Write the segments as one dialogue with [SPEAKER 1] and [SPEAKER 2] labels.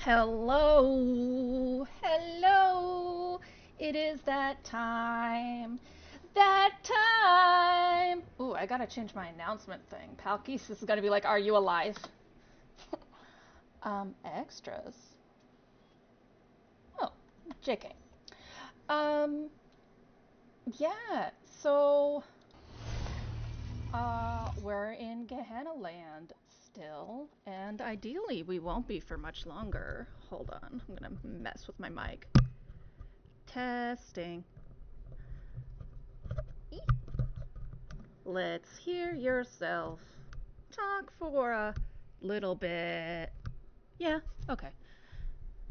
[SPEAKER 1] Hello, hello. It is that time. That time. Ooh, I gotta change my announcement thing. Palkis is gonna be like, "Are you alive?" Extras. Oh, JK. Um, yeah. So, we're in Gehenna land still, and ideally we won't be for much longer. Hold on, I'm gonna mess with my mic. Testing. Let's hear yourself talk for a little bit. Yeah, okay.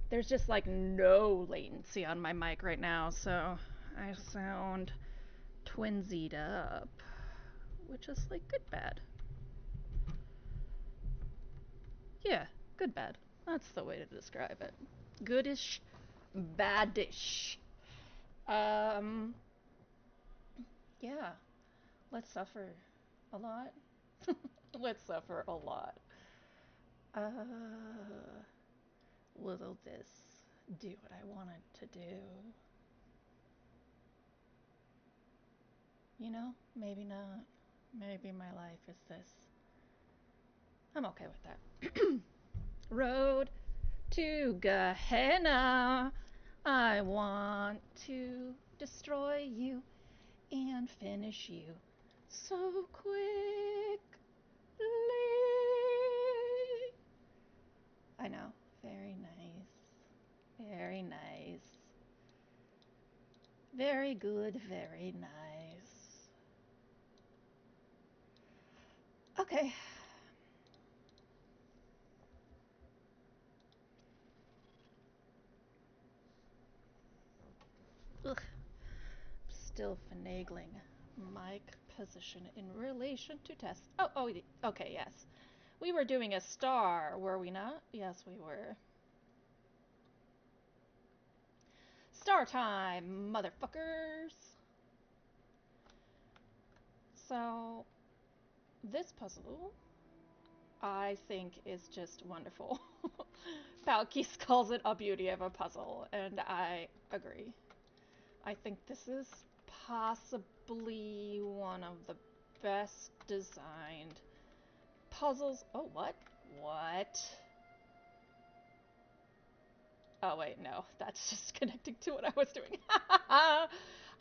[SPEAKER 1] There's just like no latency on my mic right now, so I sound twinsied up, which is like good bad. Yeah, good bad. That's the way to describe it. Goodish, badish. Um, yeah, let's suffer a lot. Let's suffer a lot. Uh, will this do what I want it to do? You know, maybe not. Maybe my life is this. I'm okay with that. Road to Gehenna. I want to destroy you and finish you so quickly. I know. Very nice. Very nice. Very good. Very nice. Okay. Ugh. Still finagling mic position in relation to test. Oh, okay, yes. We were doing a star, were we not? Yes, we were. Star time, motherfuckers! So, this puzzle, I think, is just wonderful. Palkis calls it a beauty of a puzzle, and I agree. I think this is possibly one of the best designed puzzles. Oh, what? What? Oh, wait, no. That's just connecting to what I was doing. I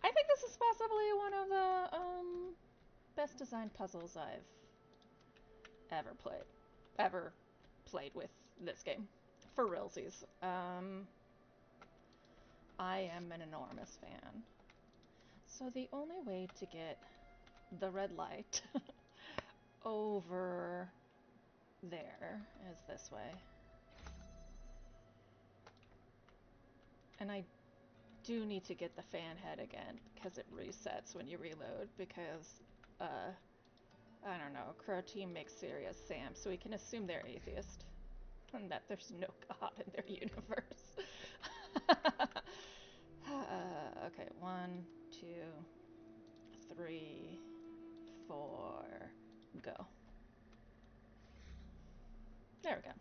[SPEAKER 1] think this is possibly one of the best designed puzzles I've ever played. Ever played with this game. For realsies. I am an enormous fan. So the only way to get the red light over there is this way. And I do need to get the fan head again because it resets when you reload because, I don't know, CROTEAM makes serious Sam, so we can assume they're atheist and that there's no God in their universe. Okay, 1, 2, 3, 4, go. There we go.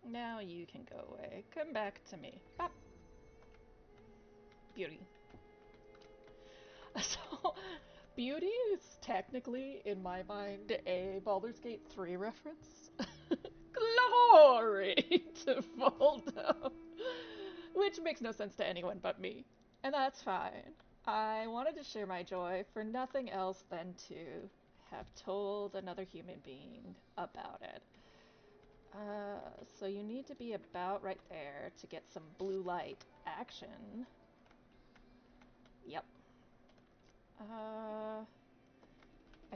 [SPEAKER 1] Now you can go away. Come back to me. Bop. Beauty. So, Beauty is technically, in my mind, a Baldur's Gate 3 reference. Glory to Voldo! Which makes no sense to anyone but me. And that's fine. I wanted to share my joy for nothing else than to have told another human being about it. So you need to be about right there to get some blue light action. Yep. I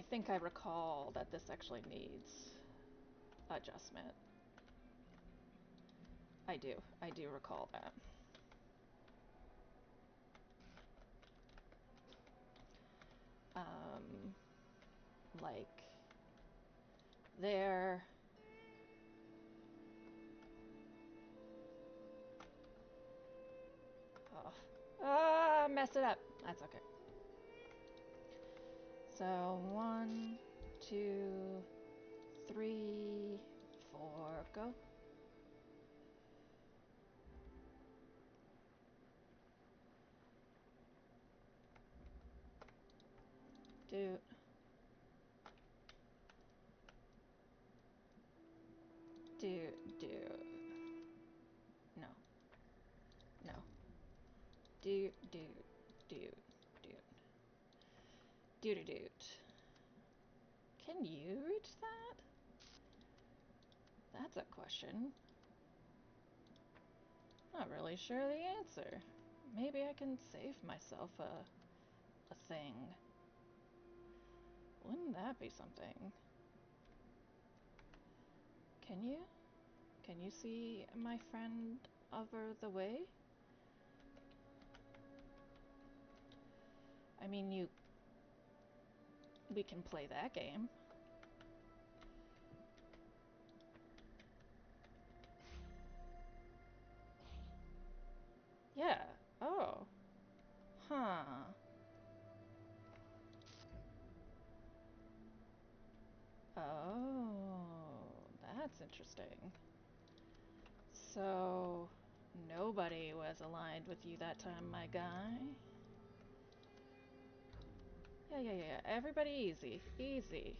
[SPEAKER 1] think I recall that this actually needs adjustment. I do recall that. Like there. Oh. Messed it up. That's okay. So 1, 2, 3, 4, go. Dude. Dude. No. No. Dude. Dude. Can you reach that? That's a question. Not really sure the answer. Maybe I can save myself a thing. Wouldn't that be something? Can you? Can you see my friend over the way? I mean, we can play that game. Yeah. Oh. Huh. Oh, that's interesting. So, nobody was aligned with you that time, my guy. Yeah. Everybody easy. Easy.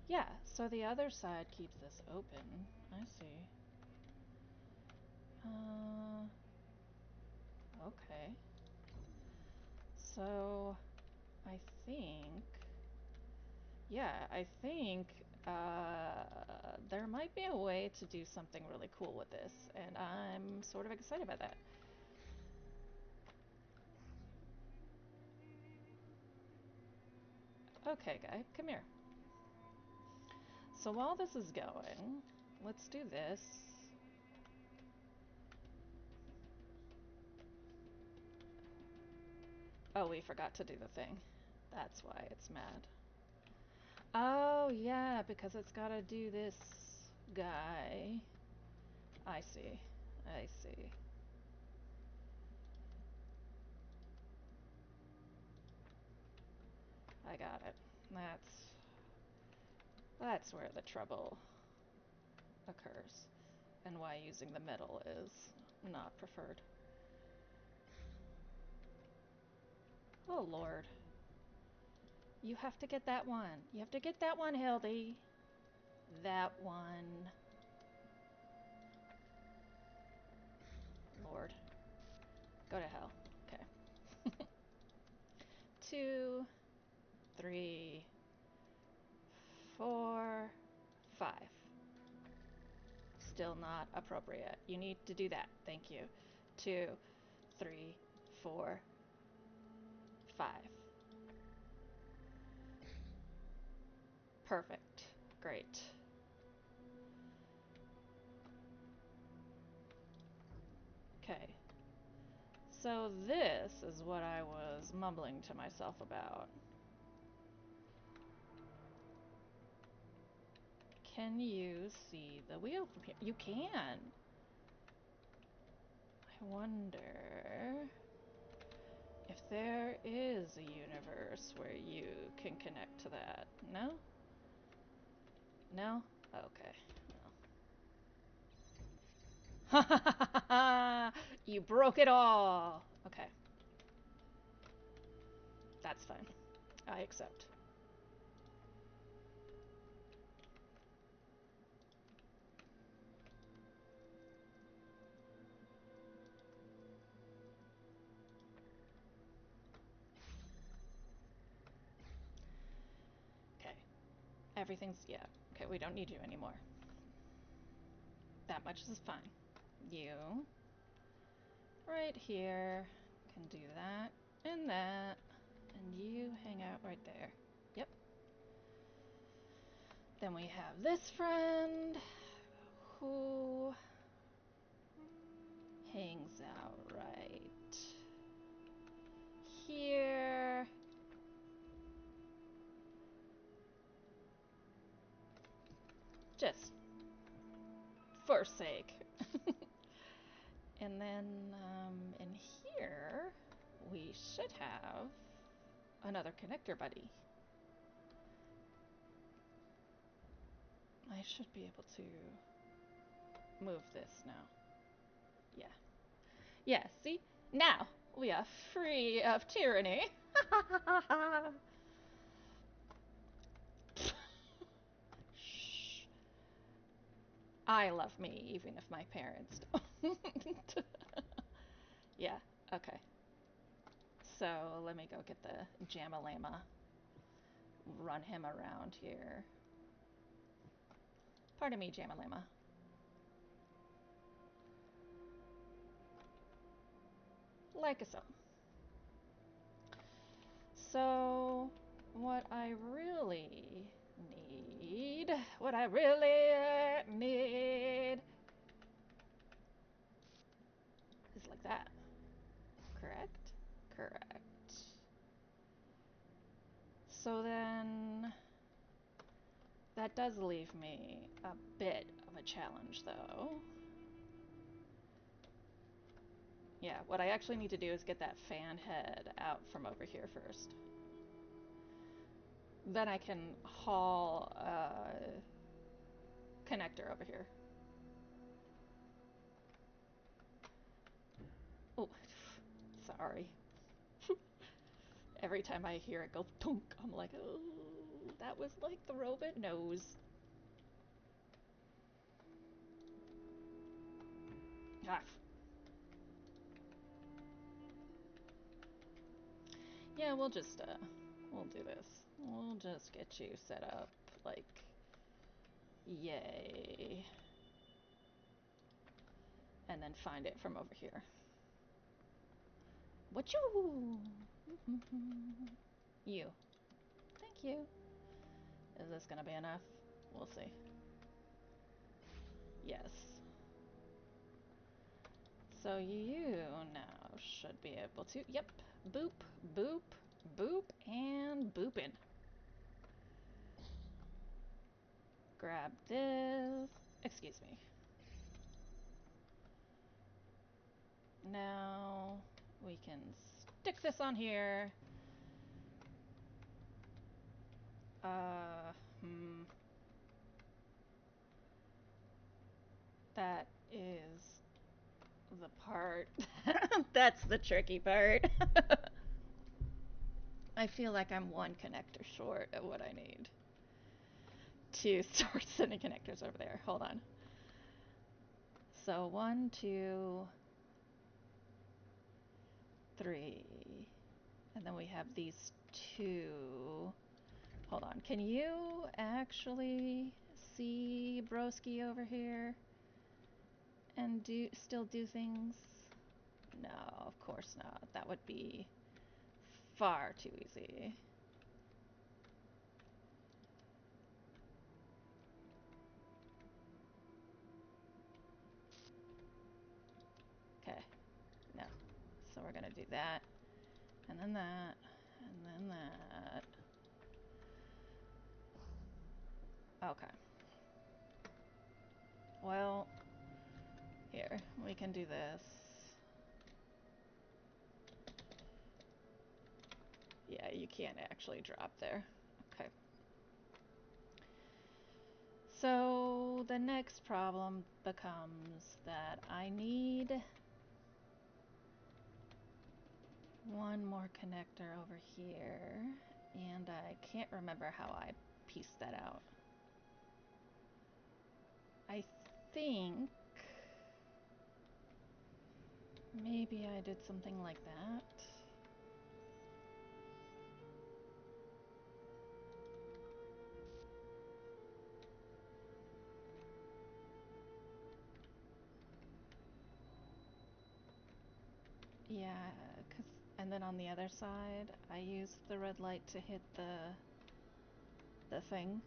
[SPEAKER 1] Yeah, so the other side keeps this open. I see. Okay. So, I think... Yeah, I think there might be a way to do something really cool with this, and I'm sort of excited about that. Okay, guy, come here. So while this is going, let's do this. Oh, we forgot to do the thing. That's why it's mad. Oh, yeah, because it's gotta do this guy. I see. I see. I got it. That's where the trouble occurs, and why using the middle is not preferred. Oh, Lord. You have to get that one. You have to get that one, Hildy. That one. Lord. Go to hell. Okay. 2, 3, 4, 5. Still not appropriate. You need to do that. Thank you. 2, 3, 4, 5. Perfect. Great. Okay. So this is what I was mumbling to myself about. Can you see the wheel from here? You can! I wonder if there is a universe where you can connect to that. No? No? Okay. You broke it all! Okay. That's fine. I accept. Okay. Everything's... yeah. Okay, we don't need you anymore. That much is fine. You... right here. Can do that. And that. And you hang out right there. Yep. Then we have this friend who hangs out right here. Just for sake. And then in here we should have another connector buddy. I should be able to move this now. Yeah. Yeah, see? Now we are free of tyranny. Shh. I love me, even if my parents don't. Yeah, okay. So let me go get the Jamalama. Run him around here. Pardon me, Jamalama. Like so. So, what I really need is like that. Correct? Correct. So then, that does leave me a bit of a challenge, though. Yeah, what I actually need to do is get that fan head out from over here first. Then I can haul a connector over here. Oh, sorry. Every time I hear it go tunk, I'm like, oh, that was like the robot nose. Ah. Yeah, we'll do this. We'll just get you set up, like, yay. And then find it from over here. Wachoo! You. Thank you. Is this gonna be enough? We'll see. Yes. So you now should be able to, yep, boop, boop, boop, and boopin'. Grab this. Excuse me. Now we can stick this on here. That is the part. That's the tricky part. I feel like I'm one connector short of what I need to start sending connectors over there. Hold on. So 1, 2, 3. And then we have these 2. Hold on. Can you actually see Broski over here and still do things? No, of course not. That would be far too easy. Okay. No. So we're gonna do that, and then that, and then that. Okay. Well, here, we can do this. Yeah, you can't actually drop there. Okay. So the next problem becomes that I need one more connector over here, and I can't remember how I pieced that out. I think maybe I did something like that. Yeah, and then on the other side, I used the red light to hit the thing.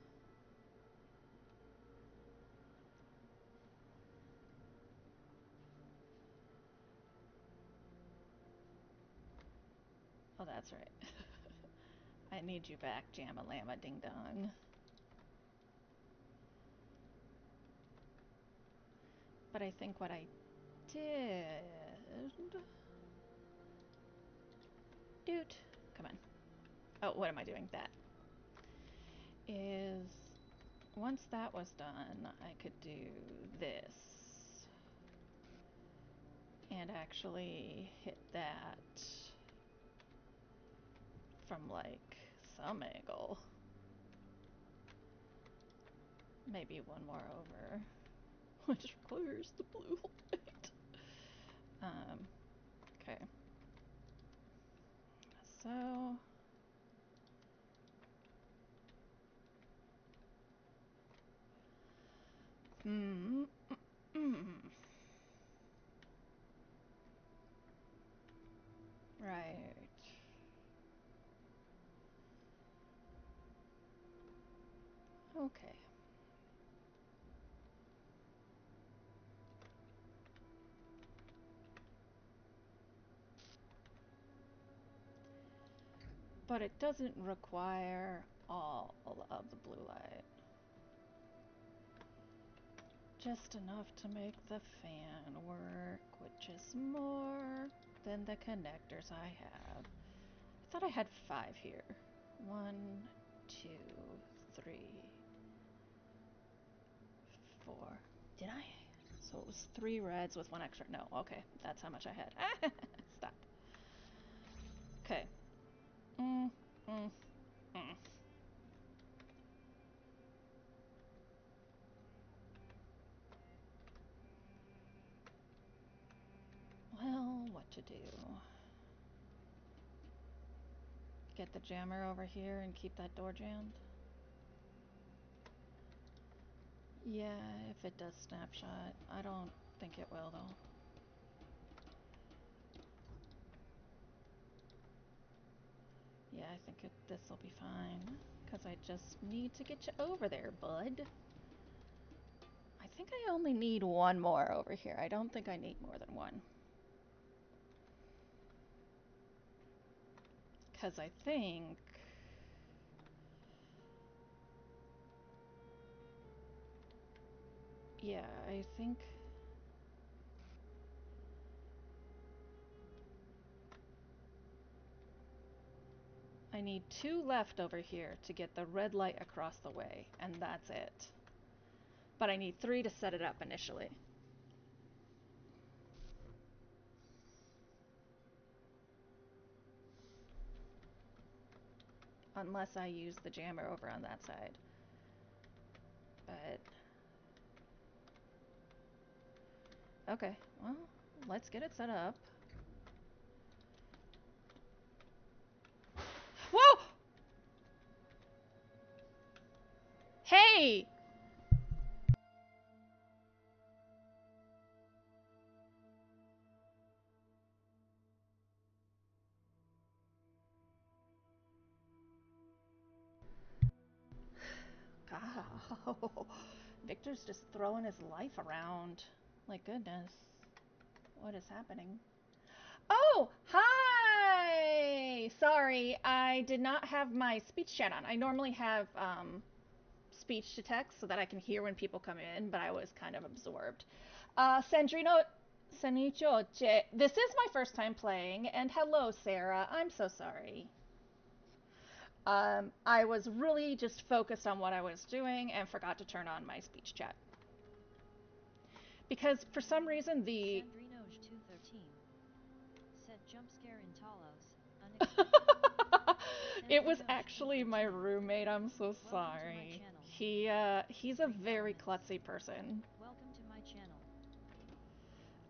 [SPEAKER 1] Oh, that's right. I need you back, Jamalama Ding Dong. But I think what I did... Dude, come on. Oh, what am I doing? That. Is... Once that was done, I could do this. And actually hit that. from, like, some angle. Maybe one more over. Which requires the blue light. Okay. So... Right. Okay. But it doesn't require all of the blue light. Just enough to make the fan work, which is more than the connectors I have. I thought I had 5 here. 1, 2, 3, 4. Did I? So it was 3 reds with 1 extra. No, okay. That's how much I had. Stop. Okay. Well, what to do? Get the jammer over here and keep that door jammed? Yeah, if it does snapshot. I don't think it will, though. Yeah, I think this will be fine. Because I just need to get you over there, bud. I think I only need 1 more over here. I don't think I need more than 1. Because I think... Yeah, I think... I need 2 left over here to get the red light across the way, and that's it. But I need 3 to set it up initially. Unless I use the jammer over on that side. But... Okay, well, let's get it set up. Whoa! Hey! God. Victor's just throwing his life around. My goodness. What is happening? Oh! Hi! Sorry, I did not have my speech chat on. I normally have speech to text so that I can hear when people come in, but I was kind of absorbed. Sandrino... Sanichoche. This is my first time playing, and hello, Sarah. I'm so sorry. I was really just focused on what I was doing and forgot to turn on my speech chat. Because for some reason the...
[SPEAKER 2] Sandrino213 said jump scare in Talos.
[SPEAKER 1] It was actually my roommate. I'm so sorry. He's a very klutzy person.
[SPEAKER 2] Welcome to my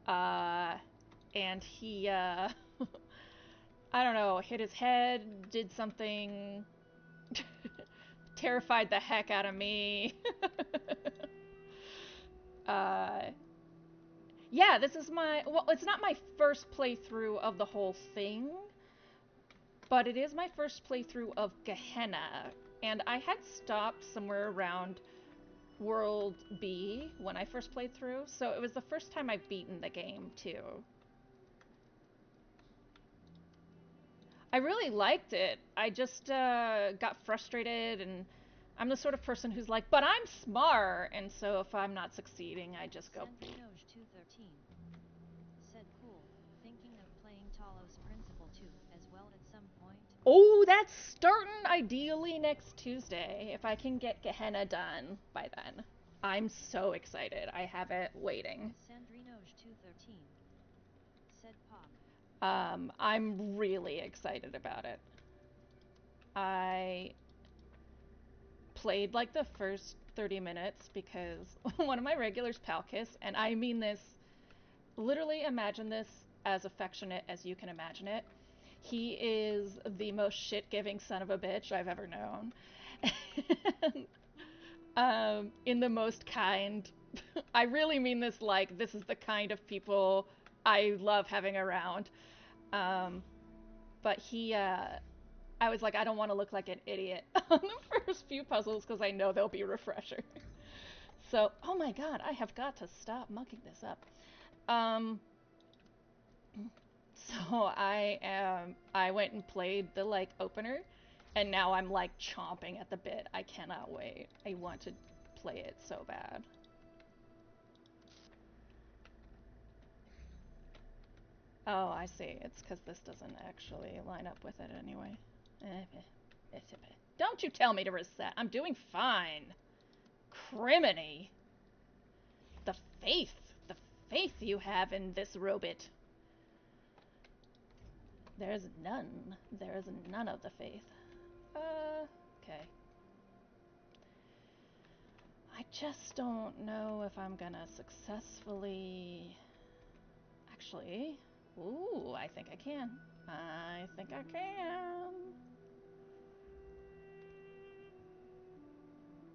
[SPEAKER 2] channel.
[SPEAKER 1] And he I don't know, hit his head, did something, terrified the heck out of me. Yeah, this is my, well, it's not my first playthrough of the whole thing, but it is my first playthrough of Gehenna, and I had stopped somewhere around World B when I first played through, so it was the first time I've beaten the game, too. I really liked it. I just got frustrated, and I'm the sort of person who's like, but I'm smart, and so if I'm not succeeding, I just go...
[SPEAKER 2] Sandrino213 said cool, thinking of playing Talos Principle 2 as well at some point.
[SPEAKER 1] Oh, that's starting ideally next Tuesday, if I can get Gehenna done by then. I'm so excited. I have it waiting.
[SPEAKER 2] Sandrino213 said pog.
[SPEAKER 1] I'm really excited about it. I played like the first 30 minutes because one of my regulars, Palkis, and I mean this, literally imagine this as affectionate as you can imagine it. He is the most shit-giving son of a bitch I've ever known. In the most kind. I really mean this like this is the kind of people I love having around. Um, but I was like, I don't want to look like an idiot on the first few puzzles because I know they'll be refreshing. So, oh my god, I have got to stop mucking this up. Um, so I went and played the like opener, and now I'm like chomping at the bit. I cannot wait. I want to play it so bad. Oh, I see. It's because this doesn't actually line up with it anyway. Don't you tell me to reset. I'm doing fine. Criminy. The faith. The faith you have in this robot. There's none. There is none of the faith. Okay. I just don't know if I'm gonna successfully... Actually... Ooh, I think I can. I think I can.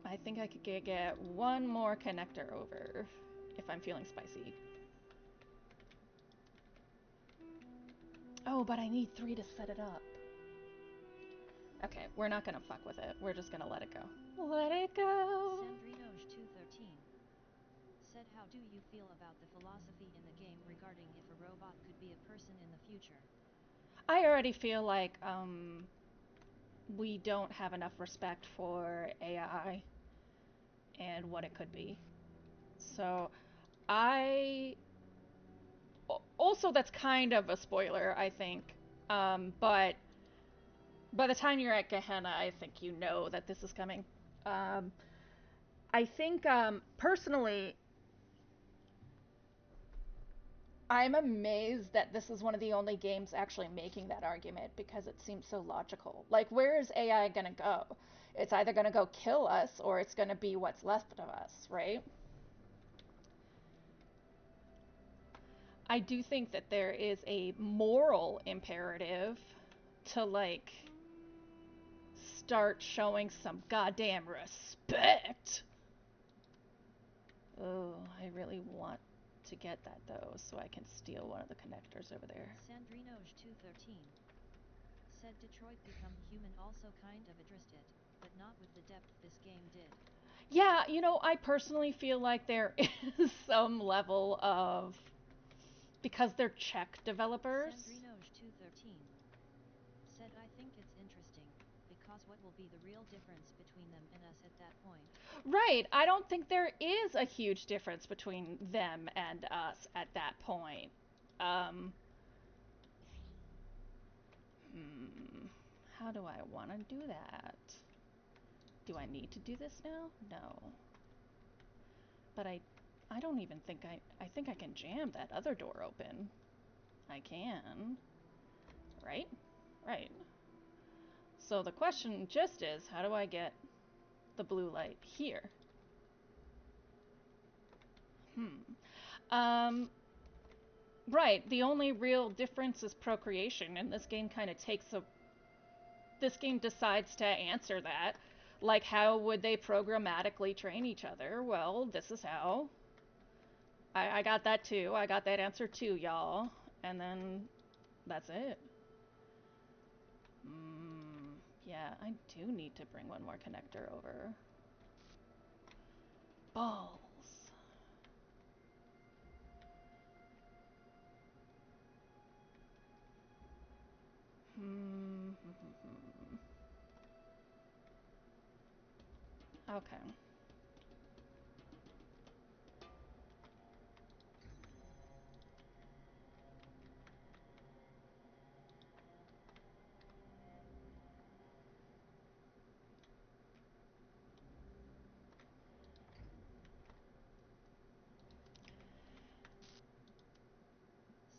[SPEAKER 1] I think I could get one more connector over if I'm feeling spicy. Oh, but I need 3 to set it up. Okay, we're not gonna fuck with it. We're just gonna let it go. Let it go!
[SPEAKER 2] Sandrinoj213 said, how do you feel about the philosophy in the game regarding if a robot could be a person in the future?
[SPEAKER 1] I already feel like, we don't have enough respect for AI and what it could be. So, I... Also, that's kind of a spoiler, I think. But by the time you're at Gehenna, I think you know that this is coming. I think, personally, I'm amazed that this is one of the only games actually making that argument because it seems so logical. Like, where is AI gonna go? It's either gonna go kill us or it's gonna be what's left of us, right? I do think that there is a moral imperative to, like, start showing some goddamn respect. Oh, I really want to get that though, so I can steal one of the connectors over there.
[SPEAKER 2] Sandrinoj213 said Detroit Become Human also kind of addressed it, but not with the depth this game did.
[SPEAKER 1] Yeah, you know, I personally feel like there is some level of... Because they're Czech developers.
[SPEAKER 2] Sandrinoj213 said, I think it's interesting, because what will be the real difference between them and us at that point?
[SPEAKER 1] Right, I don't think there is a huge difference between them and us at that point. How do I want to do that? Do I need to do this now? No. But I don't even think I think I can jam that other door open. I can. Right? Right. So the question just is, how do I get the blue light here? Right, the only real difference is procreation, and this game kind of takes a... This game decides to answer that. Like, how would they programmatically train each other? Well, this is how. I got that too. I got that answer too, y'all. And then that's it. Yeah, I do need to bring one more connector over. Balls. Okay.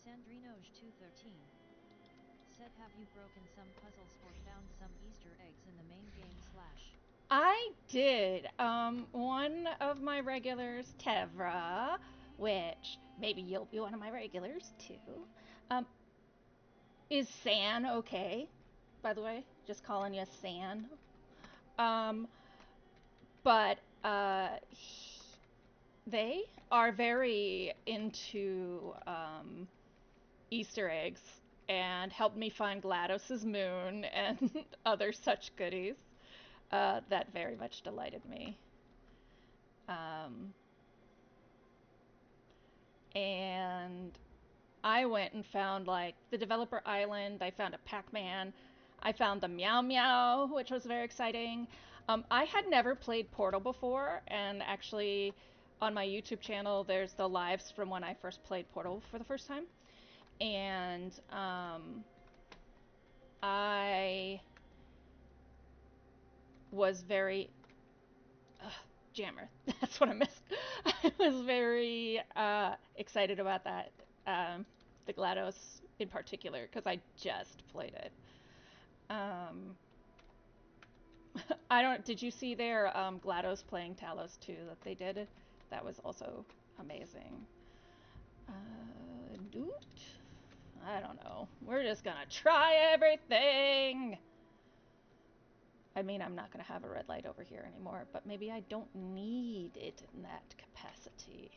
[SPEAKER 2] Sandrinoj213 Said have you broken some puzzles or found some Easter eggs in the main game slash?
[SPEAKER 1] I did. One of my regulars, Tevra, which maybe you'll be one of my regulars too. Um, is San okay? By the way, just calling you San. Um, but they are very into Easter eggs and helped me find GLaDOS's moon and other such goodies. That very much delighted me. Um, and I went and found like the developer island. I found a Pac-Man. I found the Meow Meow, which was very exciting. I had never played Portal before, and actually, on my YouTube channel, there's the lives from when I first played Portal for the first time, and I was very Jammer. That's what I missed. I was very excited about that, the GLaDOS in particular, because I just played it. Um, I don't. Did you see their GLaDOS playing Talos 2 that they did? That was also amazing. Doot? I don't know. We're just gonna try everything. I mean, I'm not gonna have a red light over here anymore, but maybe I don't need it in that capacity.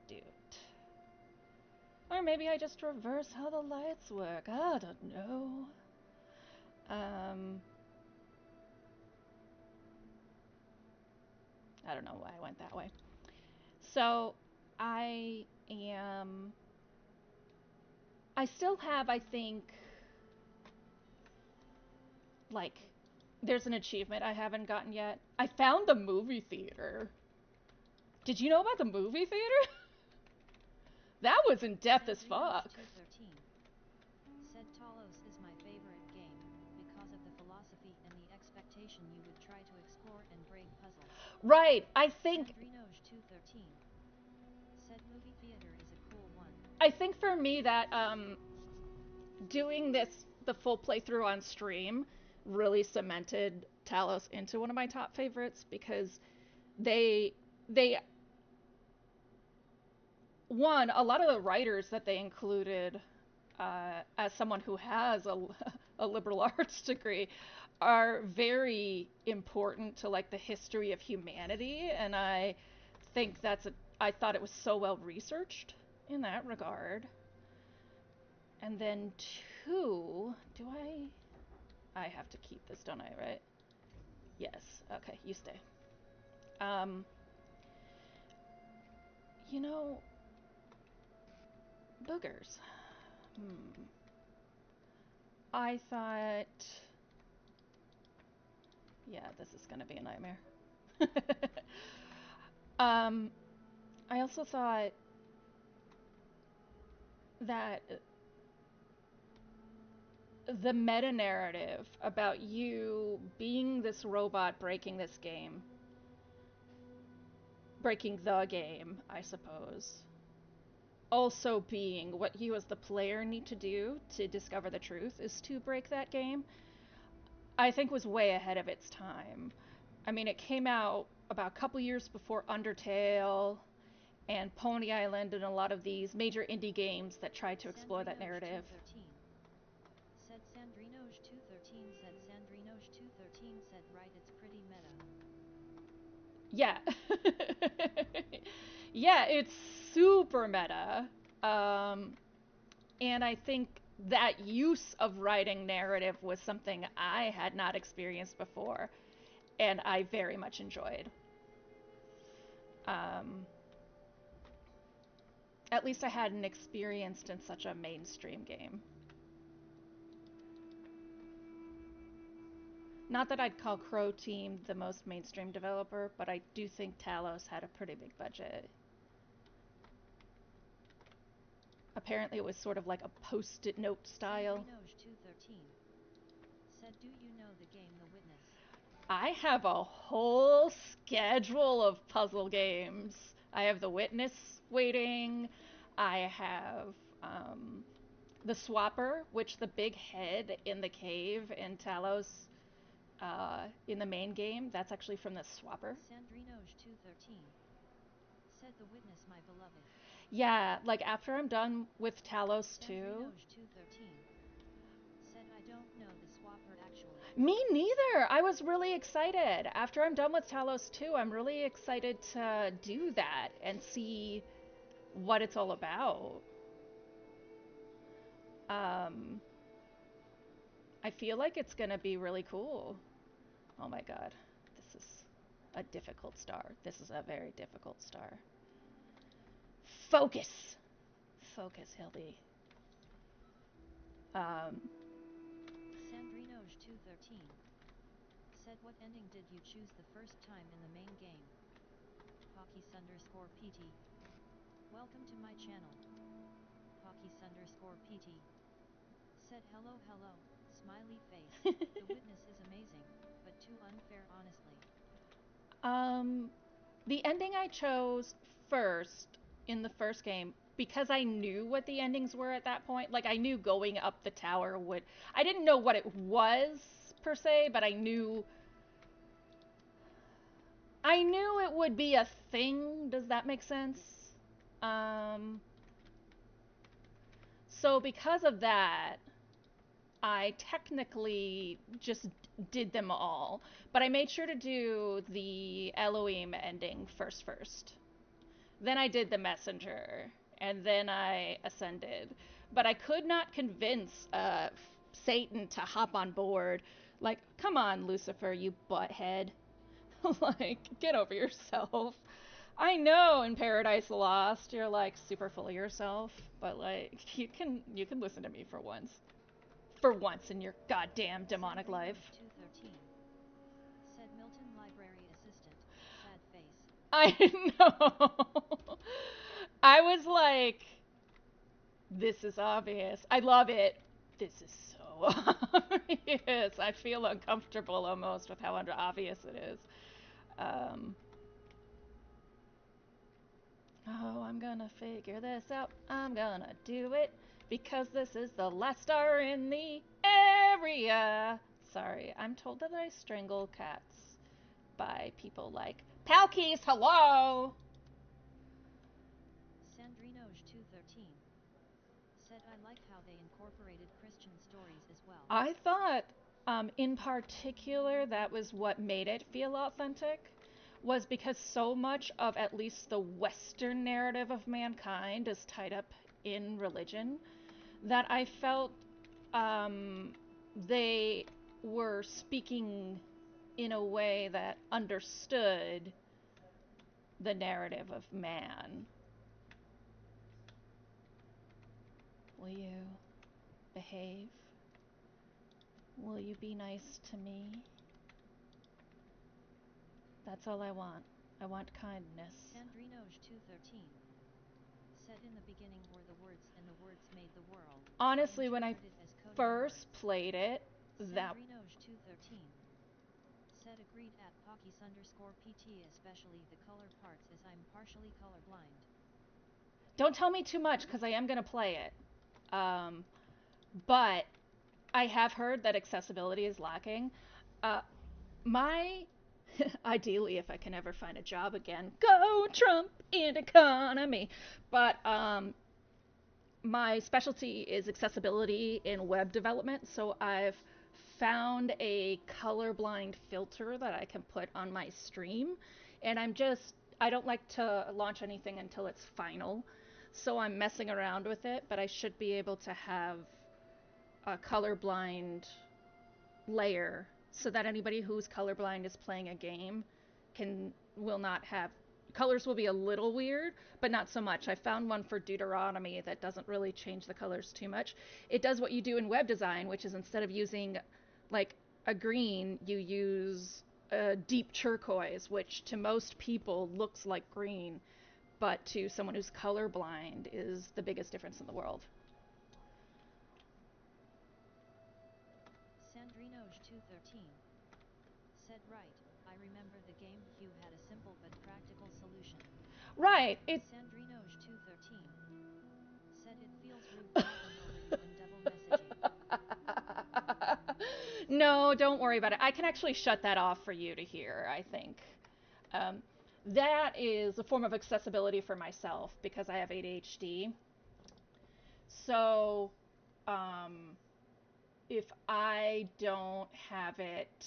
[SPEAKER 1] Dude. Or maybe I just reverse how the lights work. I don't know. I don't know why I went that way. So I am. I still have, I think, like, there's an achievement I haven't gotten yet. I found the movie theater. Did you know about the movie theater? That was in depth as fuck.
[SPEAKER 2] Said Talos is my favorite game because of the philosophy and the expectation you would try to explore and break puzzles.
[SPEAKER 1] Right, I think.
[SPEAKER 2] Sandrinoj213 said movie theater is a cool one.
[SPEAKER 1] I think for me that doing the full playthrough on stream really cemented Talos into one of my top favorites because they one, a lot of the writers that they included, as someone who has a liberal arts degree, are very important to like the history of humanity, and I think I thought it was so well researched in that regard. And then two, do I have to keep this, don't I, right? Yes. Okay, you stay. Um, you know, boogers. I thought, yeah, this is gonna be a nightmare. um, I also thought that the meta narrative about you being this robot breaking this game, breaking the game, I suppose, also being what you as the player need to do to discover the truth is to break that game, I think was way ahead of its time. I mean, it came out about a couple years before Undertale and Pony Island and a lot of these major indie games that tried to explore that narrative.
[SPEAKER 2] Said Sandrinoj213 said Sandrinoj213 said right, it's pretty meta.
[SPEAKER 1] Yeah. Yeah, it's super meta. And I think that use of writing narrative was something I had not experienced before, and I very much enjoyed. Um, at least I hadn't experienced in such a mainstream game. Not that I'd call CROTEAM the most mainstream developer, but I do think Talos had a pretty big budget. Apparently it was sort of like a post-it note style.
[SPEAKER 2] Sandrinoj213 said, do you know the game The Witness?
[SPEAKER 1] I have a whole schedule of puzzle games I have the witness waiting. I have the swapper, which the big head in the cave in Talos in the main game, that's actually from the swapper.
[SPEAKER 2] Sandrinoj213 said the witness, my beloved.
[SPEAKER 1] Yeah, like after I'm done with Talos 2.
[SPEAKER 2] Sandrinoj213 said I don't know the swapper actually.
[SPEAKER 1] Me neither. I was really excited. After I'm done with Talos 2, I'm really excited to do that and see what it's all about. I feel like it's gonna be really cool. Oh my god, this is a difficult star. This is a very difficult star. Focus! Focus, Hildy.
[SPEAKER 2] Sandrinoj213 said what ending did you choose the first time in the main game? Pockys_PT. Welcome to my channel. Pockys_PT said hello hello, smiley face. The witness is amazing, but too unfair honestly.
[SPEAKER 1] The ending I chose first in the first game, because I knew what the endings were at that point. Like I knew going up the tower would, I didn't know what it was per se, but I knew it would be a thing. Does that make sense? So because of that, I technically just did them all, but I made sure to do the Elohim ending first. Then I did the messenger, and then I ascended. But I could not convince Satan to hop on board. Like, come on, Lucifer, you butthead. Like, get over yourself. I know in Paradise Lost you're like super full of yourself, but like you can listen to me for once. For once in your goddamn demonic life.
[SPEAKER 2] 213 said Milton library assistant, sad face.
[SPEAKER 1] I know. I was like, this is obvious. I love it. This is so obvious. I feel uncomfortable almost with how obvious it is. Oh, I'm gonna figure this out. I'm gonna do it because this is the last star in the area. Sorry, I'm told that I strangle cats by people like Palkeys, hello!
[SPEAKER 2] Sandrinoj213 said I like how they incorporated Christian stories as well.
[SPEAKER 1] I thought, in particular, that was what made it feel authentic, was because so much of at least the Western narrative of mankind is tied up in religion, that I felt they were speaking in a way that understood the narrative of man. Will you behave? Will you be nice to me? That's all I want. I want kindness.
[SPEAKER 2] Sandrinoj213 said in the beginning were the words and the words made the world.
[SPEAKER 1] Honestly, when I first played it, that
[SPEAKER 2] Sandrinoj213 said agreed at Pockys_PT, especially the color parts, as I'm partially colorblind.
[SPEAKER 1] Don't tell me too much because I am going to play it. But I have heard that accessibility is lacking. My ideally, if I can ever find a job again, go Trump and economy. But my specialty is accessibility in web development, so I've found a colorblind filter that I can put on my stream, and I don't like to launch anything until it's final, so I'm messing around with it, but I should be able to have a colorblind layer so that anybody who's colorblind is playing a game will not have colors. Will be a little weird, but not so much. I found one for Deuteronomy that doesn't really change the colors too much. It does what you do in web design, which is instead of using like a green, you use a deep turquoise, which to most people looks like green, but to someone who's colorblind is the biggest difference in the world.
[SPEAKER 2] Sandrinoj213 said right, I remember the game. Hugh had a simple but practical solution.
[SPEAKER 1] Right. It.
[SPEAKER 2] Sandrinoj213 said it feels rude talking over you and double messaging.
[SPEAKER 1] No, don't worry about it. I can actually shut that off for you to hear, I think. Um, that is a form of accessibility for myself because I have ADHD. So, um, if I don't have it,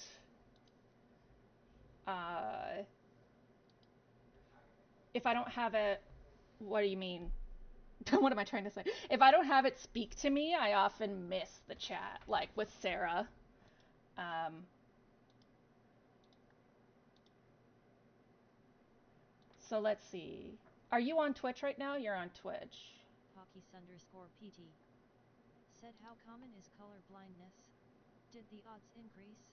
[SPEAKER 1] uh, if I don't have it, what do you mean? What am I trying to say? If I don't have it speak to me, I often miss the chat, like with Sarah. Um, so let's see. Are you on Twitch right now? You're on Twitch.
[SPEAKER 2] Hawkies_PT said how common is color blindness? Did the odds increase?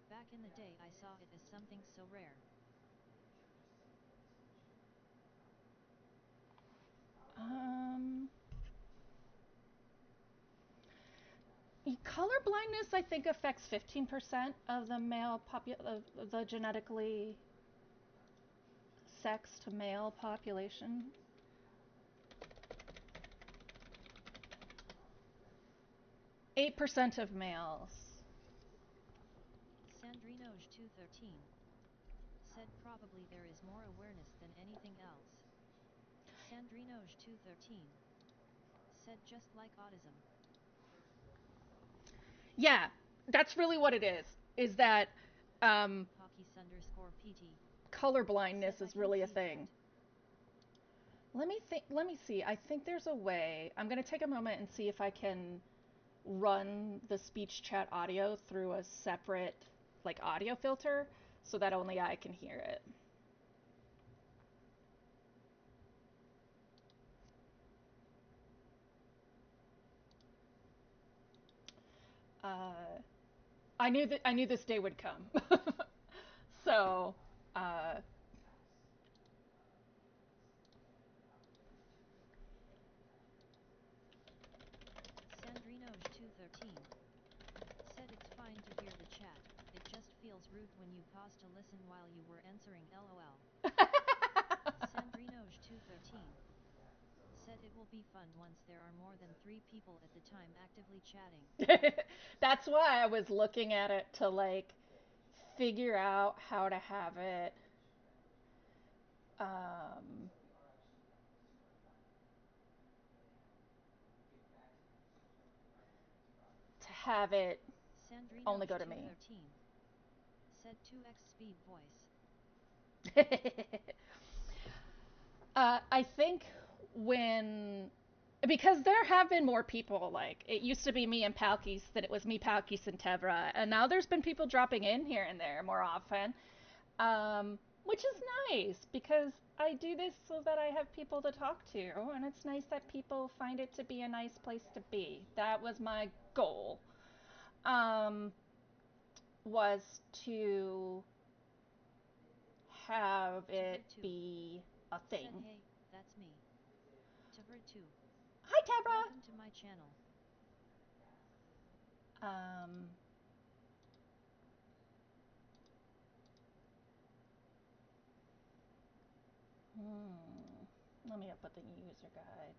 [SPEAKER 2] Back in the day I saw it as something so rare.
[SPEAKER 1] Um, Color blindness, I think, affects 15% of the of the genetically sexed male population. 8% of males.
[SPEAKER 2] Sandrinoj213 said probably there is more awareness than anything else. Sandrinoj213 said just like autism.
[SPEAKER 1] Yeah, that's really what it is. Is that
[SPEAKER 2] Hawkies_PT
[SPEAKER 1] color blindness
[SPEAKER 2] said
[SPEAKER 1] is really a
[SPEAKER 2] that.
[SPEAKER 1] thing. Let me think. Let me see. I think there's a way. I'm going to take a moment and see if I can run the speech chat audio through a separate like audio filter so that only I can hear it. Uh, I knew this day would come. So, uh,
[SPEAKER 2] Sandrinoj213 said it's fine to hear the chat, it just feels rude when you pause to listen while you were answering LOL. Sandrinoj213 said it will be fun once there are more than 3 people at the time actively chatting.
[SPEAKER 1] that's why I was looking at it to like figure out how to have it um, to have it only go to me.
[SPEAKER 2] Sandrinoj213 said 2x speed voice.
[SPEAKER 1] I think when because there have been more people, like it used to be me and Palkis, then it was me, Palkis, and Tevra, and now there's been people dropping in here and there more often, which is nice because I do this so that I have people to talk to, and it's nice that people find it to be a nice place to be. That was my goal, um, was to have it be a thing.
[SPEAKER 2] Said, hey, that's me. Tevra2.
[SPEAKER 1] Hi, Tevra.
[SPEAKER 2] Welcome to my channel.
[SPEAKER 1] Um, Let me put the user guide.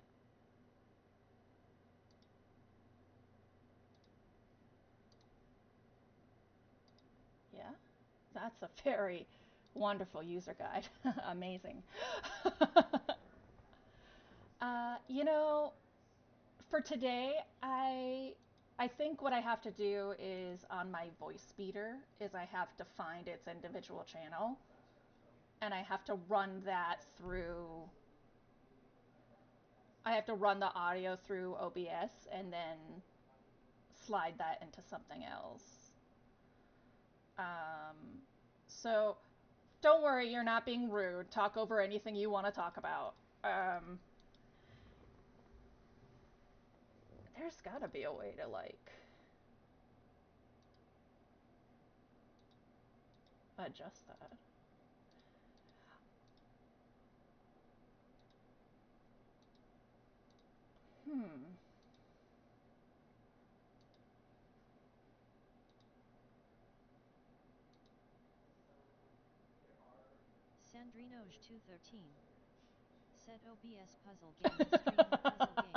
[SPEAKER 1] Yeah, that's a very wonderful user guide. Amazing. You know, for today, I think what I have to do is on my voice speeder is I have to find its individual channel and I have to run that through I have to run the audio through OBS and then slide that into something else. So don't worry, you're not being rude. Talk over anything you want to talk about. There's gotta be a way to like adjust that. Hmm.
[SPEAKER 2] Sandrinoj213 said OBS puzzle game to stream a puzzle game.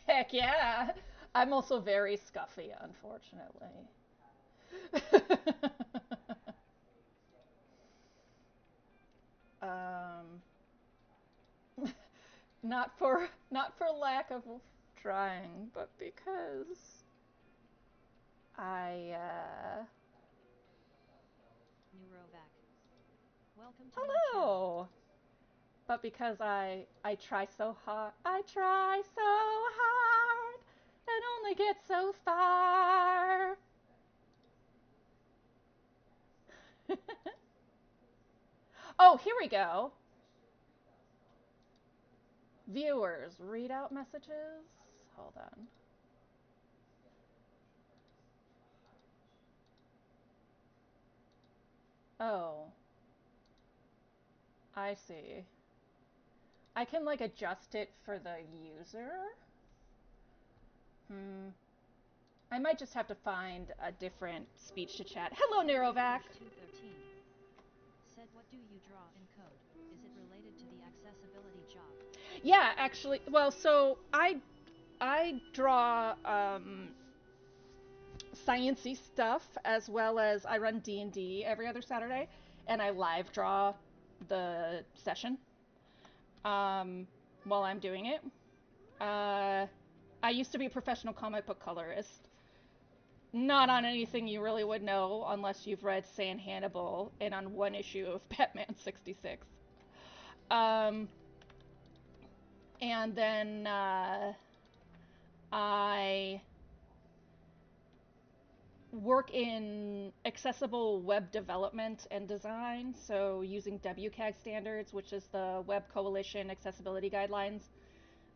[SPEAKER 1] Heck yeah. I'm also very scuffy, unfortunately. um, not for lack of trying, but because I
[SPEAKER 2] Neurovac. Welcome to my channel.
[SPEAKER 1] hello. But because I try so hard, I try so hard and only get so far. Oh, here we go. Viewers, read out messages. Hold on. Oh, I see. I can like adjust it for the user. Hmm. I might just have to find a different speech to chat. Hello, Neurovac.
[SPEAKER 2] Sandrinoj213 said what do you draw in code? Is it related to the accessibility job?
[SPEAKER 1] Yeah, actually, well, so I draw sciency stuff as well as I run D&D every other Saturday, and I live draw the session while I'm doing it. Uh, I used to be a professional comic book colorist. Not on anything you really would know unless you've read San Hannibal and on one issue of Batman 66. Um, and then I work in accessible web development and design, so using WCAG standards, which is the Web Coalition Accessibility Guidelines,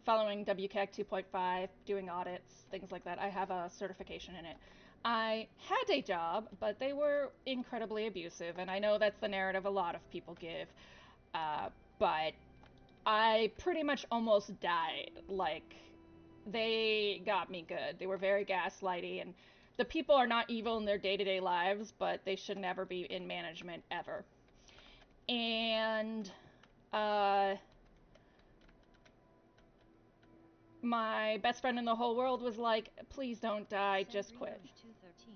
[SPEAKER 1] following WCAG 2.5, doing audits, things like that. I have a certification in it. I had a job, but they were incredibly abusive, and I know that's the narrative a lot of people give, but I pretty much almost died. Like, they got me good. They were very gaslighty, and the people are not evil in their day-to-day lives, but they should never be in management ever. And uh, my best friend in the whole world was like, please don't die, just quit.
[SPEAKER 2] Sandrinoj213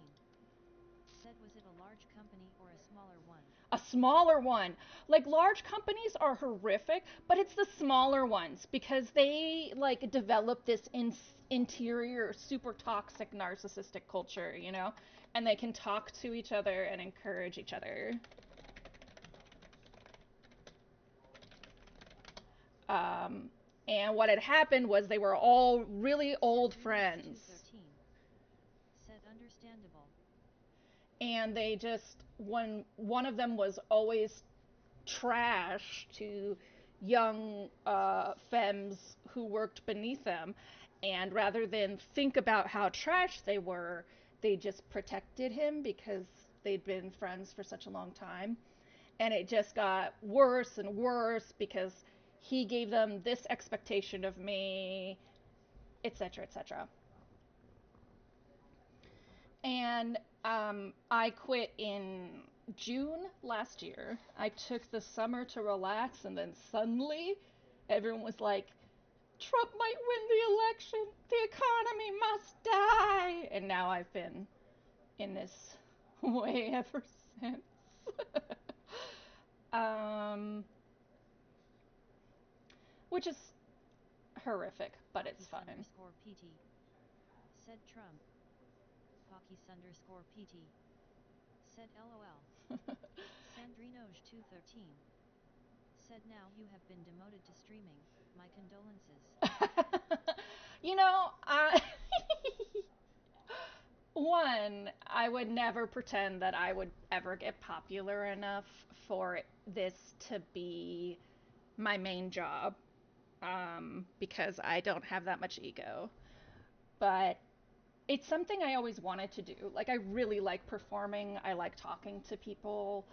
[SPEAKER 2] said was it a large company or a smaller one?
[SPEAKER 1] A smaller one. Like, large companies are horrific, but it's the smaller ones because they like develop this interior super toxic narcissistic culture, you know, and they can talk to each other and encourage each other. um, and what had happened was they were all really old friends,
[SPEAKER 2] Sandrinoj213 said understandable.
[SPEAKER 1] and they just, one of them was always trash to young femmes who worked beneath them, and rather than think about how trash they were, they just protected him because they'd been friends for such a long time. And it just got worse and worse because he gave them this expectation of me, etc., etc. And I quit in June last year. I took the summer to relax, and then suddenly everyone was like, Trump might win the election. The economy must die. And now I've been in this way ever since. um, which is horrific, but it's fine.
[SPEAKER 2] _PT said Trump. Pockys_PT said LOL. Sandrinoj213 said now you have been demoted to streaming. My condolences.
[SPEAKER 1] You know, one, I would never pretend that I would ever get popular enough for this to be my main job, because I don't have that much ego. But it's something I always wanted to do. Like, I really like performing, I like talking to people.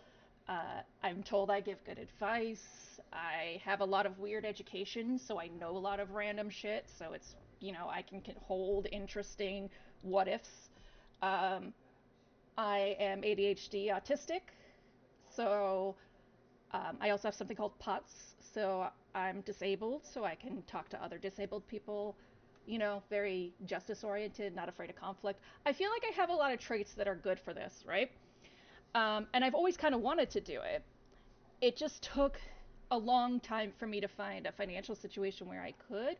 [SPEAKER 1] I'm told I give good advice. I have a lot of weird education, so I know a lot of random shit. So it's, I can hold interesting what ifs. Um, I am ADHD autistic, so I also have something called POTS, so I'm disabled, so I can talk to other disabled people. You know, very justice oriented, not afraid of conflict. I feel like I have a lot of traits that are good for this, right? And I've always kind of wanted to do it. It just took a long time for me to find a financial situation where I could.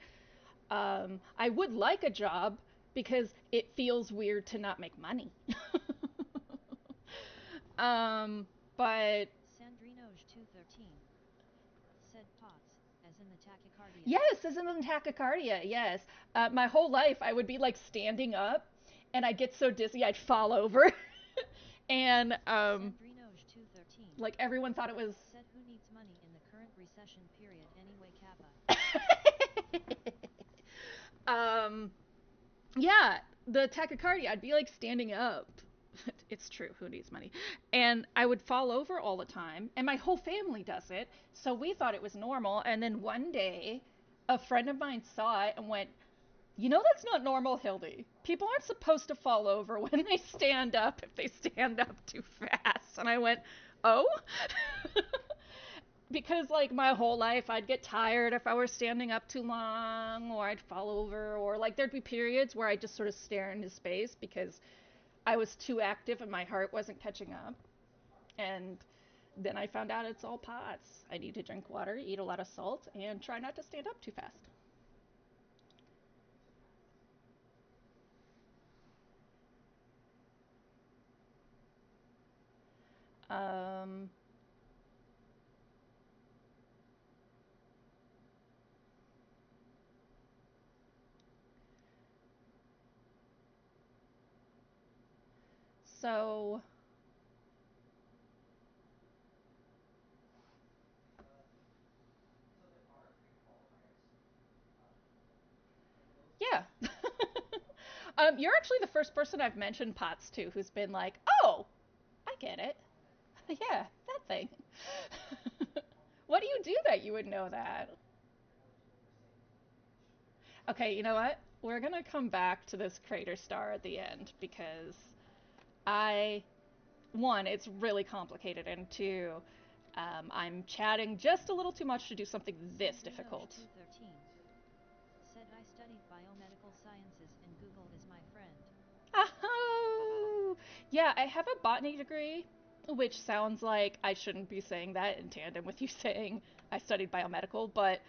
[SPEAKER 1] I would like a job because it feels weird to not make money. um, but
[SPEAKER 2] Sandrinoge213 said POTS, as in the tachycardia.
[SPEAKER 1] yes, as in tachycardia, yes. My whole life, I would be like standing up and I'd get so dizzy I'd fall over. and
[SPEAKER 2] Sandrinoge213
[SPEAKER 1] like everyone thought it was.
[SPEAKER 2] said who needs money in the current recession period anyway, Kappa.
[SPEAKER 1] um, yeah, the tachycardia, I'd be like standing up. It's true, who needs money? And I would fall over all the time, and my whole family does it, so we thought it was normal. And then one day, a friend of mine saw it and went, "You know that's not normal, Hildy. People aren't supposed to fall over when they stand up if they stand up too fast." And I went, "Oh?" Because like my whole life I'd get tired if I were standing up too long, or I'd fall over, or like there'd be periods where I just sort of stare into space because I was too active and my heart wasn't catching up. And then I found out it's all POTS. I need to drink water, eat a lot of salt, and try not to stand up too fast. Um, so yeah. You're actually the first person I've mentioned POTS to who's been like, "Oh, I get it. Yeah, that thing." What do you do that you would know that? Okay, you know what? We're gonna come back to this crater star at the end because I, one, it's really complicated, and two, I'm chatting just a little too much to do something this difficult.
[SPEAKER 2] Sandrinoge213 said I studied biomedical sciences and Google is my friend.
[SPEAKER 1] Oh, yeah, I have a botany degree, which sounds like I shouldn't be saying that in tandem with you saying I studied biomedical, but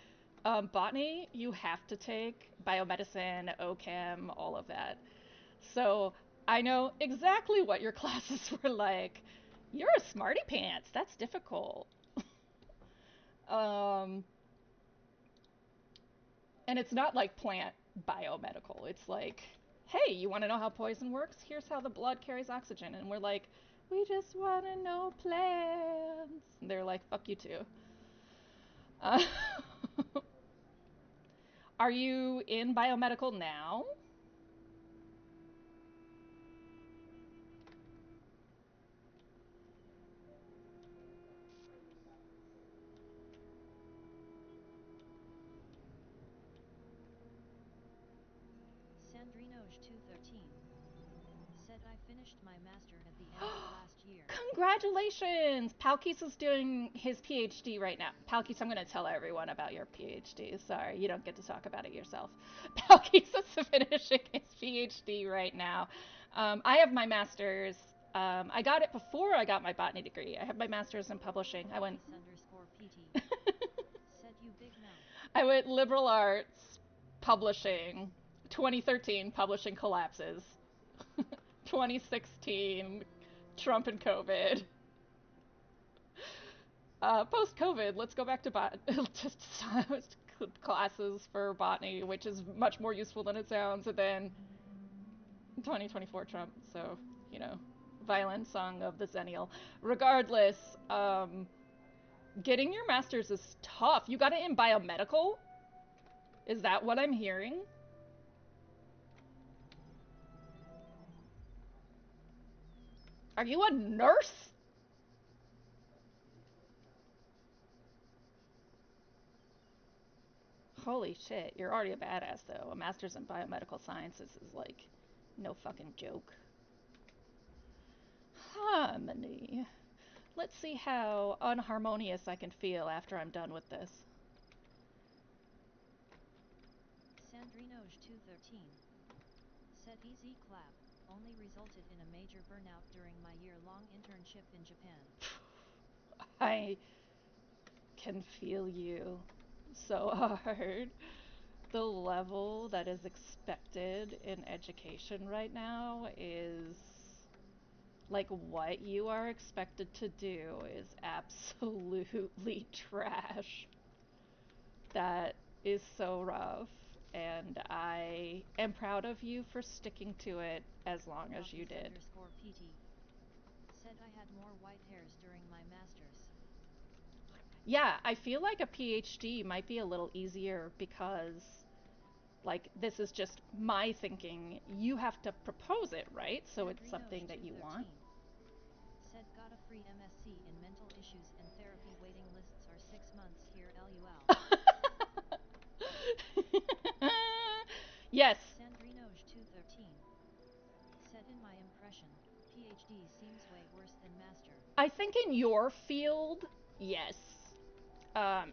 [SPEAKER 1] botany, you have to take biomedicine, OChem, all of that. So I know exactly what your classes were like. You're a smarty pants. That's difficult. Um, and it's not like plant biomedical. It's like, hey, you want to know how poison works? Here's how the blood carries oxygen. And we're like, we just want to know plants. And they're like, fuck you too. Uh, are you in biomedical now?
[SPEAKER 2] Sandrinoge213 said I finished my master at the end of last year.
[SPEAKER 1] Congratulations! Palkis is doing his PhD right now. Palkis, I'm going to tell everyone about your PhD. Sorry, you don't get to talk about it yourself. Palkis is finishing his PhD right now. I have my master's. I got it before I got my botany degree. I have my master's in publishing. I went.
[SPEAKER 2] Pt said you big mouth.
[SPEAKER 1] I went liberal arts, publishing. 2013, publishing collapses. 2016, Trump and COVID. Post COVID, let's go back to just classes for botany, which is much more useful than it sounds. And then 2024 Trump, so you know, violent song of the Zennial. Regardless, getting your master's is tough. You got it in biomedical. Is that what I'm hearing? Are you a nurse? Holy shit, you're already a badass though. A master's in biomedical sciences is like no fucking joke. Harmony. Let's see how unharmonious I can feel after I'm done with this.
[SPEAKER 2] Sandrinoj 213 said easy clap, only resulted in a major burnout during my year-long internship in Japan.
[SPEAKER 1] I can feel you so hard. The level that is expected in education right now is like what you are expected to do is absolutely trash. That is so rough. And I am proud of you for sticking to it as long as you did.
[SPEAKER 2] _PT said I had more white hairs during my master's.
[SPEAKER 1] Yeah, I feel like a PhD might be a little easier because, like, this is just my thinking. You have to propose it, right? So it's something that you want.
[SPEAKER 2] Said got a free MSc in mental issues and therapy. Waiting lists are 6 months here. LUL.
[SPEAKER 1] Yes.
[SPEAKER 2] Sandrinoj 213 said in my impression, PhD seems way worse than master.
[SPEAKER 1] I think in your field, yes.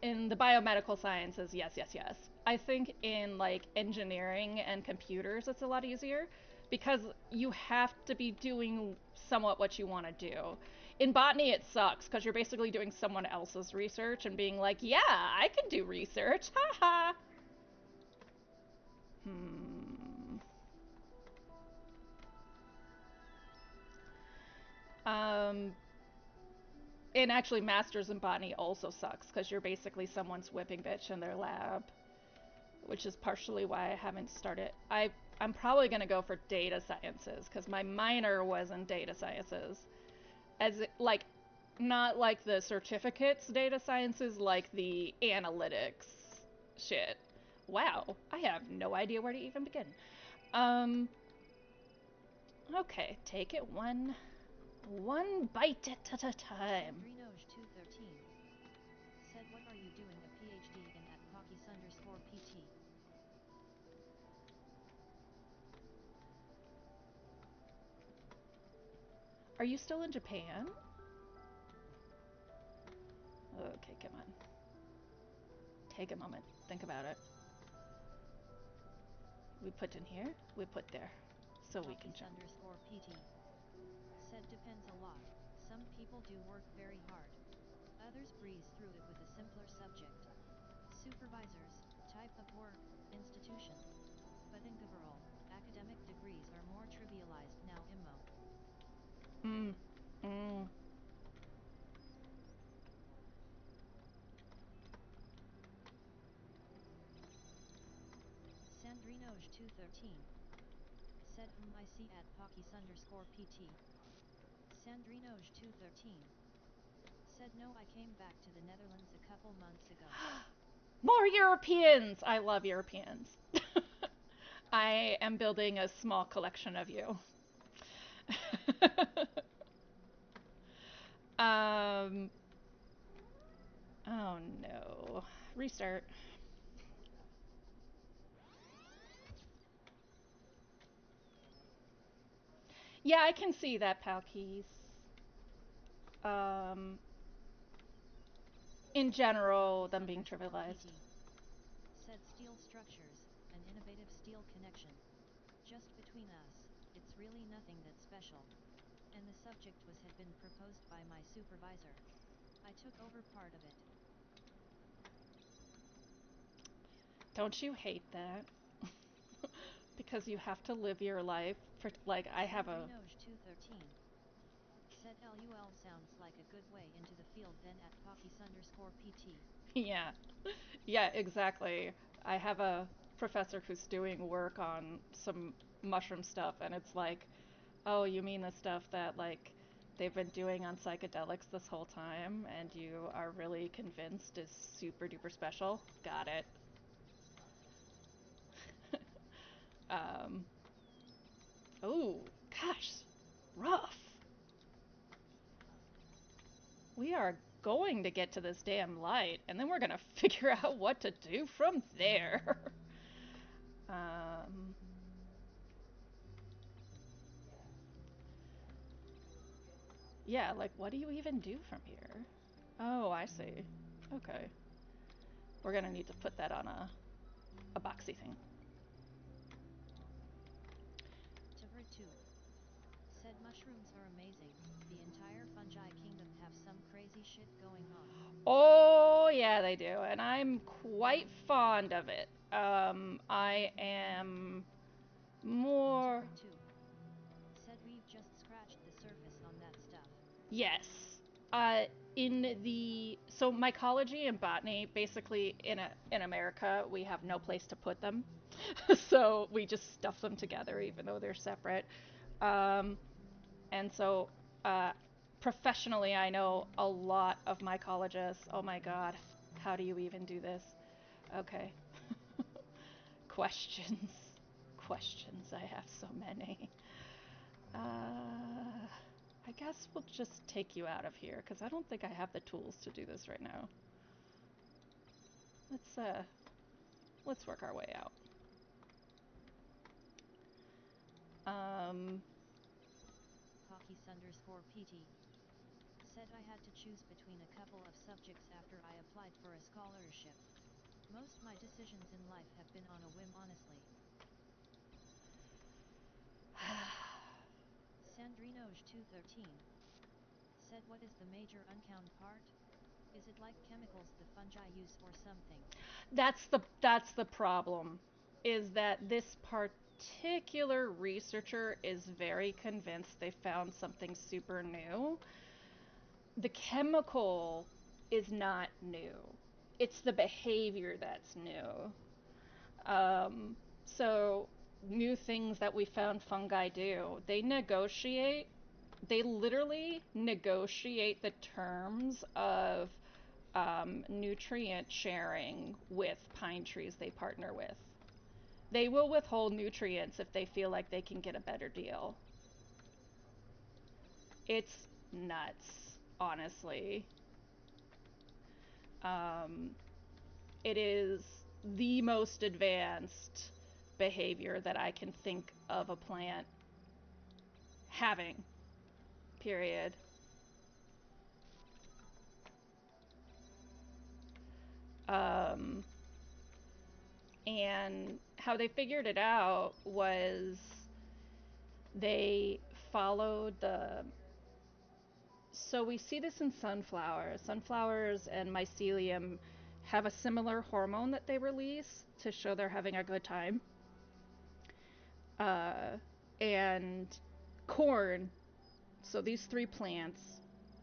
[SPEAKER 1] In the biomedical sciences, yes, yes, yes. I think in like engineering and computers, it's a lot easier because you have to be doing somewhat what you want to do. In botany, it sucks because you're basically doing someone else's research and being like, yeah, I can do research. Haha. Hmm. Um, and actually, masters in botany also sucks because you're basically someone's whipping bitch in their lab, which is partially why I haven't started. I'm probably gonna go for data sciences because my minor was in data sciences, as it, like, not like the certificates data sciences, like the analytics shit. Wow, I have no idea where to even begin. Um. Okay, take it one bite at a time.
[SPEAKER 2] Sandrinoj 213 said what are you doing a PhD in at Pakis_PT?
[SPEAKER 1] Are you still in Japan? Okay, come on. Take a moment. Think about it. We put in here, we put there. So we can jump.
[SPEAKER 2] _PT said depends a lot. Some people do work very hard. Others breeze through it with a simpler subject. Supervisors, type of work, institution. But in overall, academic degrees are more trivialized now. Immo.
[SPEAKER 1] Mm. Mm.
[SPEAKER 2] Sandrinoj 213 said I see at Pakis_PT. Sandrinoj 213 said no, I came back to the Netherlands a couple months ago.
[SPEAKER 1] More Europeans! I love Europeans. I am building a small collection of you. um. Oh no. Restart. Yeah, I can see that, Palkeys. Um, in general, them being trivialized.
[SPEAKER 2] Said steel structures, an innovative steel connection. Just between us, it's really nothing that special. And the subject had been proposed by my supervisor. I took over part of it.
[SPEAKER 1] Don't you hate that? Because you have to live your life for, like, I have a...
[SPEAKER 2] Sandrinoj 213 said LUL sounds like a good way into the field then at Pakis_PT.
[SPEAKER 1] Yeah. Yeah, exactly. I have a professor who's doing work on some mushroom stuff, and it's like, oh, you mean the stuff that, like, they've been doing on psychedelics this whole time, and you are really convinced is super duper special? Got it. um, oh, gosh, rough. We are going to get to this damn light, and then we're gonna figure out what to do from there. um, Yeah, like, what do you even do from here? Oh, I see. Okay. We're gonna need to put that on a boxy thing.
[SPEAKER 2] Tavert 2. Said mushrooms are amazing. The entire fungi kingdom have some crazy shit going on.
[SPEAKER 1] Oh, yeah, they do. And I'm quite fond of it. I am more.
[SPEAKER 2] Tavert 2. Said we've just scratched the surface on that stuff.
[SPEAKER 1] Yes. In the so mycology and botany, basically in America, we have no place to put them, so we just stuff them together, even though they're separate. Um, and so, uh, professionally, I know a lot of mycologists. Oh my God, how do you even do this? Okay, questions, questions. I have so many. Uh, I guess we'll just take you out of here because I don't think I have the tools to do this right now. Let's work our way out. Um,
[SPEAKER 2] Hawkes_PT. Said I had to choose between a couple of subjects after I applied for a scholarship. Most my decisions in life have been on a whim, honestly. Sandrinoge213. Said what is the major uncound part? Is it like chemicals the fungi use or something?
[SPEAKER 1] that's the problem, is that this particular researcher is very convinced they found something super new. The chemical is not new. It's the behavior that's new. Um, so new things that we found fungi do. They literally negotiate the terms of nutrient sharing with pine trees they partner with. They will withhold nutrients if they feel like they can get a better deal. It's nuts, honestly. Um, it is the most advanced behavior that I can think of a plant having, period. Um, and how they figured it out was they followed the. So we see this in sunflowers. Sunflowers and mycelium have a similar hormone that they release to show they're having a good time. Uh, and corn, so these three plants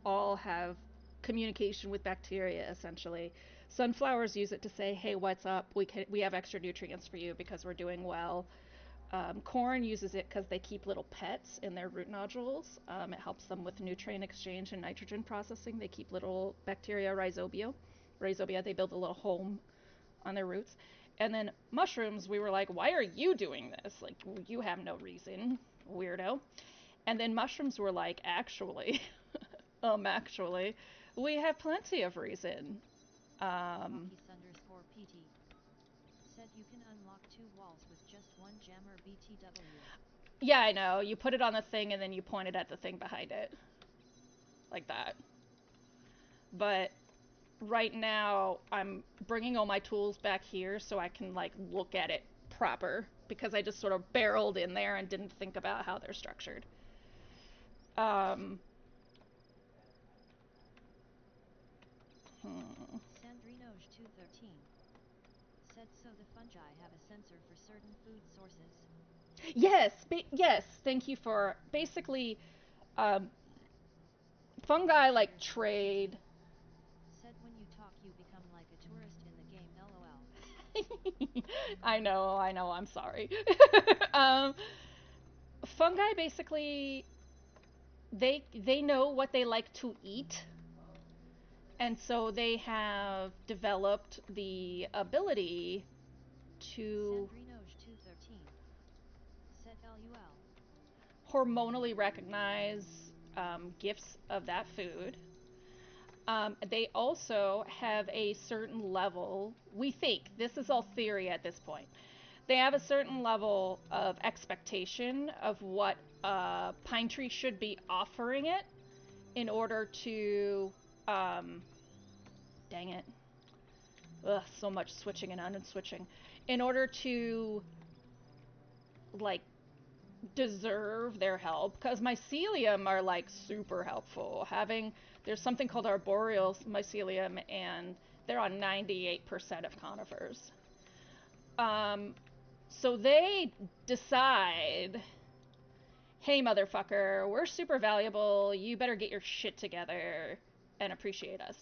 [SPEAKER 1] all have communication with bacteria essentially. Sunflowers use it to say, "Hey, what's up? We have extra nutrients for you because we're doing well." Corn uses it because they keep little pets in their root nodules. It helps them with nutrient exchange and nitrogen processing. They keep little bacteria, rhizobia. They build a little home on their roots. And then mushrooms, we were like, why are you doing this? Like, you have no reason, weirdo. And then mushrooms were like, actually, we have plenty of reason.
[SPEAKER 2] Hawkes_PT. Said you can unlock 2 walls with just 1 jammer BTW.
[SPEAKER 1] Yeah, I know. You put it on the thing and then you point it at the thing behind it. Like that. But right now, I'm bringing all my tools back here so I can, like, look at it proper. Because I just sort of barreled in there and didn't think about how they're structured.
[SPEAKER 2] Sandrinoge213. Said so the fungi have a sensor for certain food sources.
[SPEAKER 1] Yes, thank you for basically um, fungi like trade.
[SPEAKER 2] Said when you talk you become like a tourist in the game, lol.
[SPEAKER 1] I know, I'm sorry. um, Fungi basically they know what they like to eat, and so they have developed the ability to
[SPEAKER 2] Sandrinoge213. Said lul.
[SPEAKER 1] hormonally recognize gifts of that food. They also have a certain level, we think, this is all theory at this point. They have a certain level of expectation of what a pine tree should be offering it in order to, dang it. Ugh, so much switching and unswitching. In order to, like, deserve their help, because mycelium are, like, super helpful. There's something called arboreal mycelium, and they're on 98% of conifers. So they decide, hey, motherfucker, we're super valuable. You better get your shit together and appreciate us.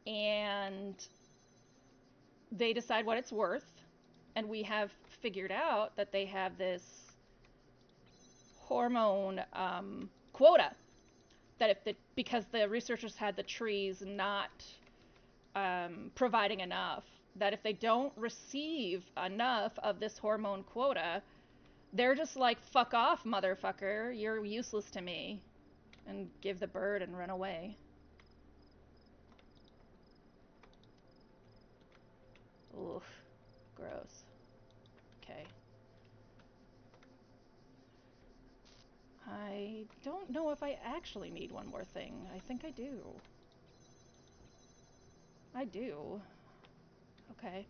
[SPEAKER 1] And they decide what it's worth. And we have figured out that they have this hormone quota that because the researchers had the trees not providing enough, that if they don't receive enough of this hormone quota, they're just like, fuck off, motherfucker, you're useless to me, and give the bird and run away. Oof, gross. Okay. I don't know if I actually need one more thing. I think I do. I do. Okay.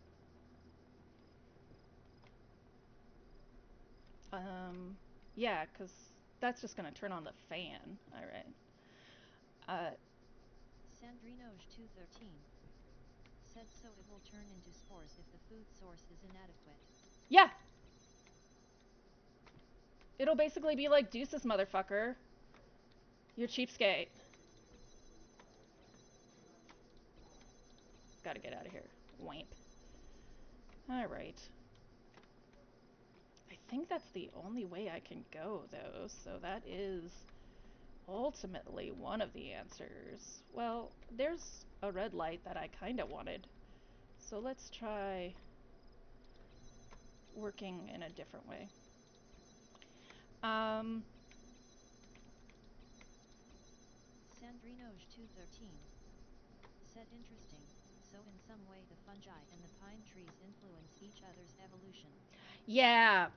[SPEAKER 1] Yeah, because that's just going to turn on the fan. Alright.
[SPEAKER 2] Sandrinoge 213 said so it will turn into spores if the food source is inadequate.
[SPEAKER 1] Yeah! It'll basically be like, deuces, motherfucker. You're cheapskate. Gotta get out of here. Wamp. Alright. I think that's the only way I can go, though, so that is ultimately one of the answers. Well, there's a red light that I kinda wanted. So let's try working in a different way.
[SPEAKER 2] Sandrinoge 213 said interesting, so in some way the fungi and the pine trees influence each other's evolution.
[SPEAKER 1] Yeah,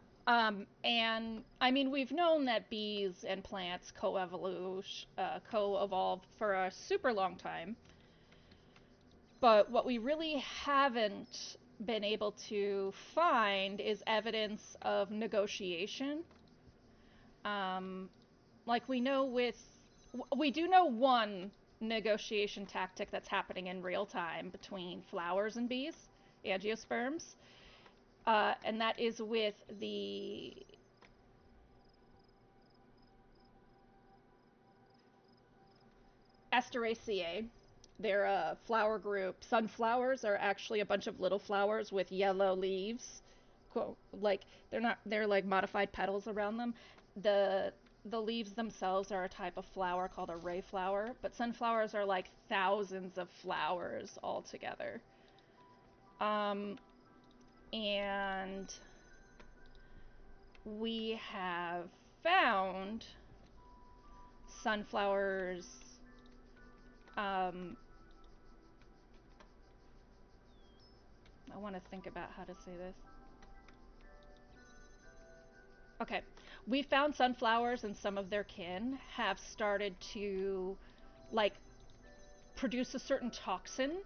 [SPEAKER 1] and I mean, we've known that bees and plants co-evolve for a super long time. But what we really haven't been able to find is evidence of negotiation. Like we do know one negotiation tactic that's happening in real time between flowers and bees, angiosperms, and that is with the Asteraceae. They're a flower group. Sunflowers are actually a bunch of little flowers with yellow leaves. Like they're like modified petals around them. The the leaves themselves are a type of flower called a ray flower, but sunflowers are like thousands of flowers all together. And we have found sunflowers I want to think about how to say this. Okay. We found sunflowers and some of their kin have started to, like, produce a certain toxin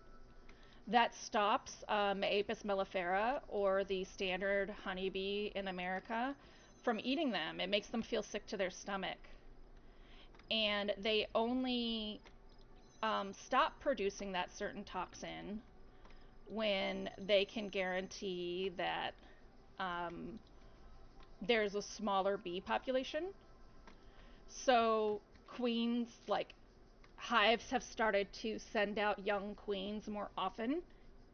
[SPEAKER 1] that stops Apis mellifera, or the standard honeybee in America, from eating them. It makes them feel sick to their stomach. And they only stop producing that certain toxin when they can guarantee that there's a smaller bee population. So queens, like hives, have started to send out young queens more often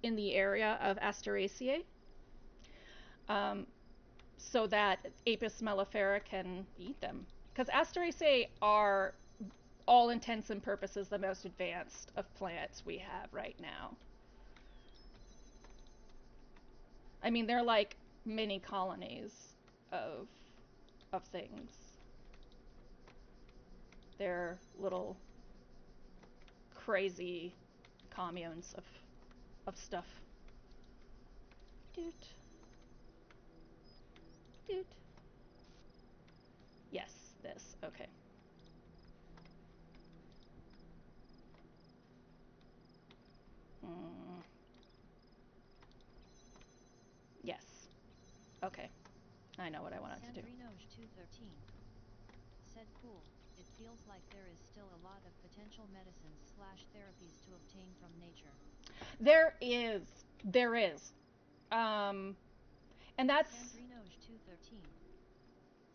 [SPEAKER 1] in the area of Asteraceae, so that Apis mellifera can eat them. Because Asteraceae are, all intents and purposes, the most advanced of plants we have right now. I mean, they're like mini colonies of things. They're little crazy communes of stuff. Doot. Doot. Yes, this. Okay. know what I wanted to do.
[SPEAKER 2] Sandrinoj213 said cool. It feels like there is still a lot of potential medicines slash therapies to obtain from nature.
[SPEAKER 1] There is. There is. And that's...
[SPEAKER 2] Sandrinoj213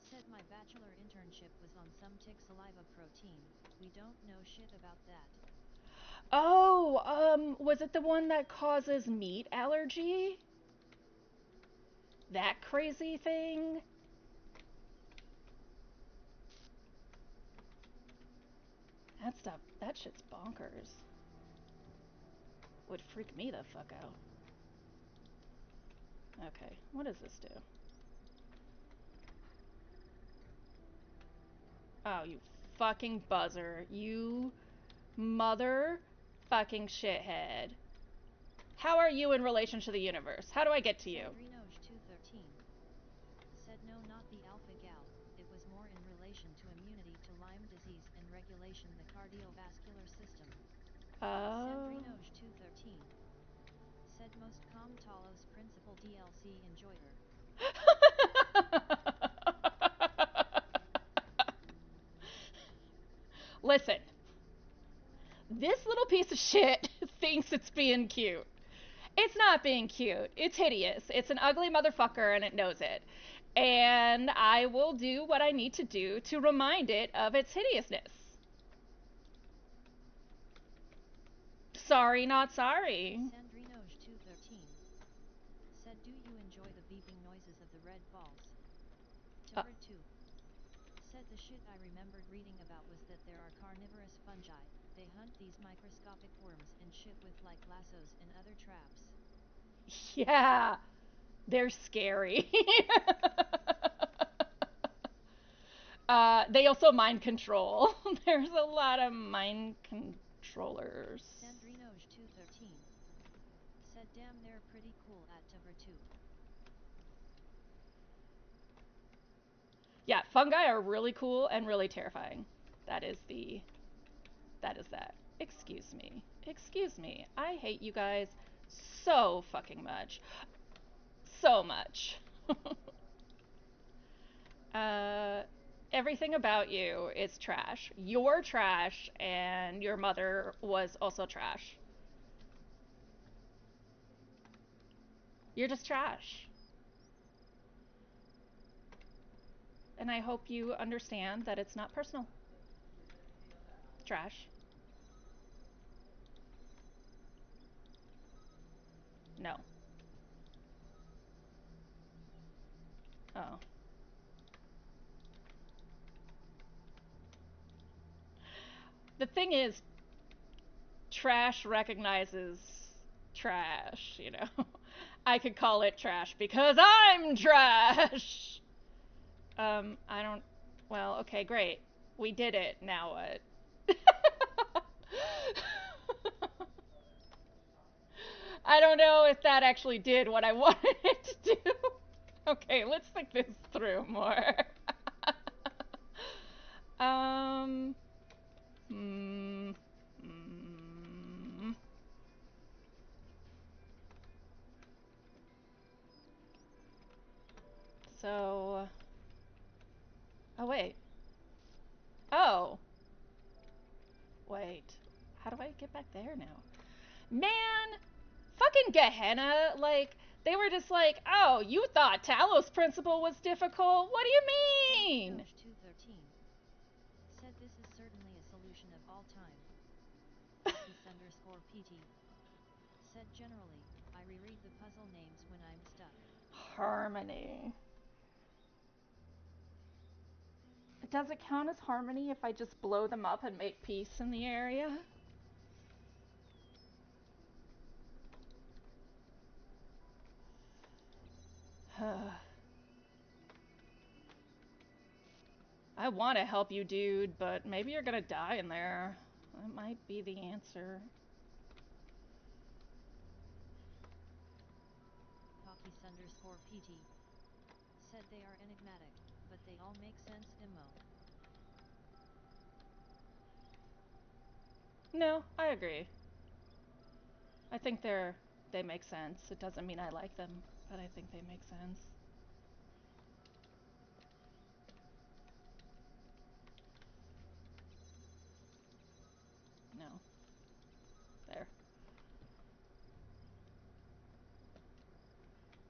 [SPEAKER 2] said my bachelor internship was on some tick saliva protein. We don't know shit about that.
[SPEAKER 1] Oh, was it the one that causes meat allergy? That crazy thing? That stuff, that shit's bonkers. Would freak me the fuck out. Okay, what does this do? Oh, you fucking buzzer. You mother fucking shithead. How are you in relation to the universe? How do I get to you?
[SPEAKER 2] Sandrinoj213 said no, not the alpha gal. It was more in relation to immunity to Lyme disease and regulation the cardiovascular system. Sandrinoj213 said most calm Talos principal DLC enjoyer.
[SPEAKER 1] Listen. This little piece of shit thinks it's being cute. It's not being cute. It's hideous. It's an ugly motherfucker and it knows it. And I will do what I need to do to remind it of its hideousness. Sorry, not sorry.
[SPEAKER 2] Sandrinoj213 said do you enjoy the beeping noises of the red balls? Tabard2 said the shit I remembered reading about was that there are carnivorous fungi. They hunt these microscopic worms and shit with like lassos and other traps.
[SPEAKER 1] Yeah, they're scary. They also mind control. There's a lot of mind controllers.
[SPEAKER 2] Sandrinoj213 said damn they're pretty cool at Tabard2.
[SPEAKER 1] Yeah, fungi are really cool and really terrifying. That is that. Excuse me. Excuse me. I hate you guys so fucking much. So much. Everything about you is trash. You're trash, and your mother was also trash. You're just trash. And I hope you understand that it's not personal. Trash. No. Oh. The thing is, trash recognizes trash, you know. I could call it trash because I'm trash. I don't. Well, okay, great. We did it. Now what? I don't know if that actually did what I wanted it to do. Okay, let's think this through more. um. Hmm. Hmm. So. Oh, wait. Oh. Wait. How do I get back there now? Man! Fucking Gehenna! Like, they were just like, oh, you thought Talos Principle was difficult? What do you mean?
[SPEAKER 2] Sandrinoj213 said this is certainly a solution of all time. Hockey_PT said generally, I reread the puzzle names when I'm stuck.
[SPEAKER 1] Harmony. Does it count as harmony if I just blow them up and make peace in the area? I want to help you, dude, but maybe you're gonna die in there. That might be the answer.
[SPEAKER 2] Hockey_PT said they are enigmatic, but they all make sense immo.
[SPEAKER 1] No, I agree. I think they make sense. It doesn't mean I like them, but I think they make sense.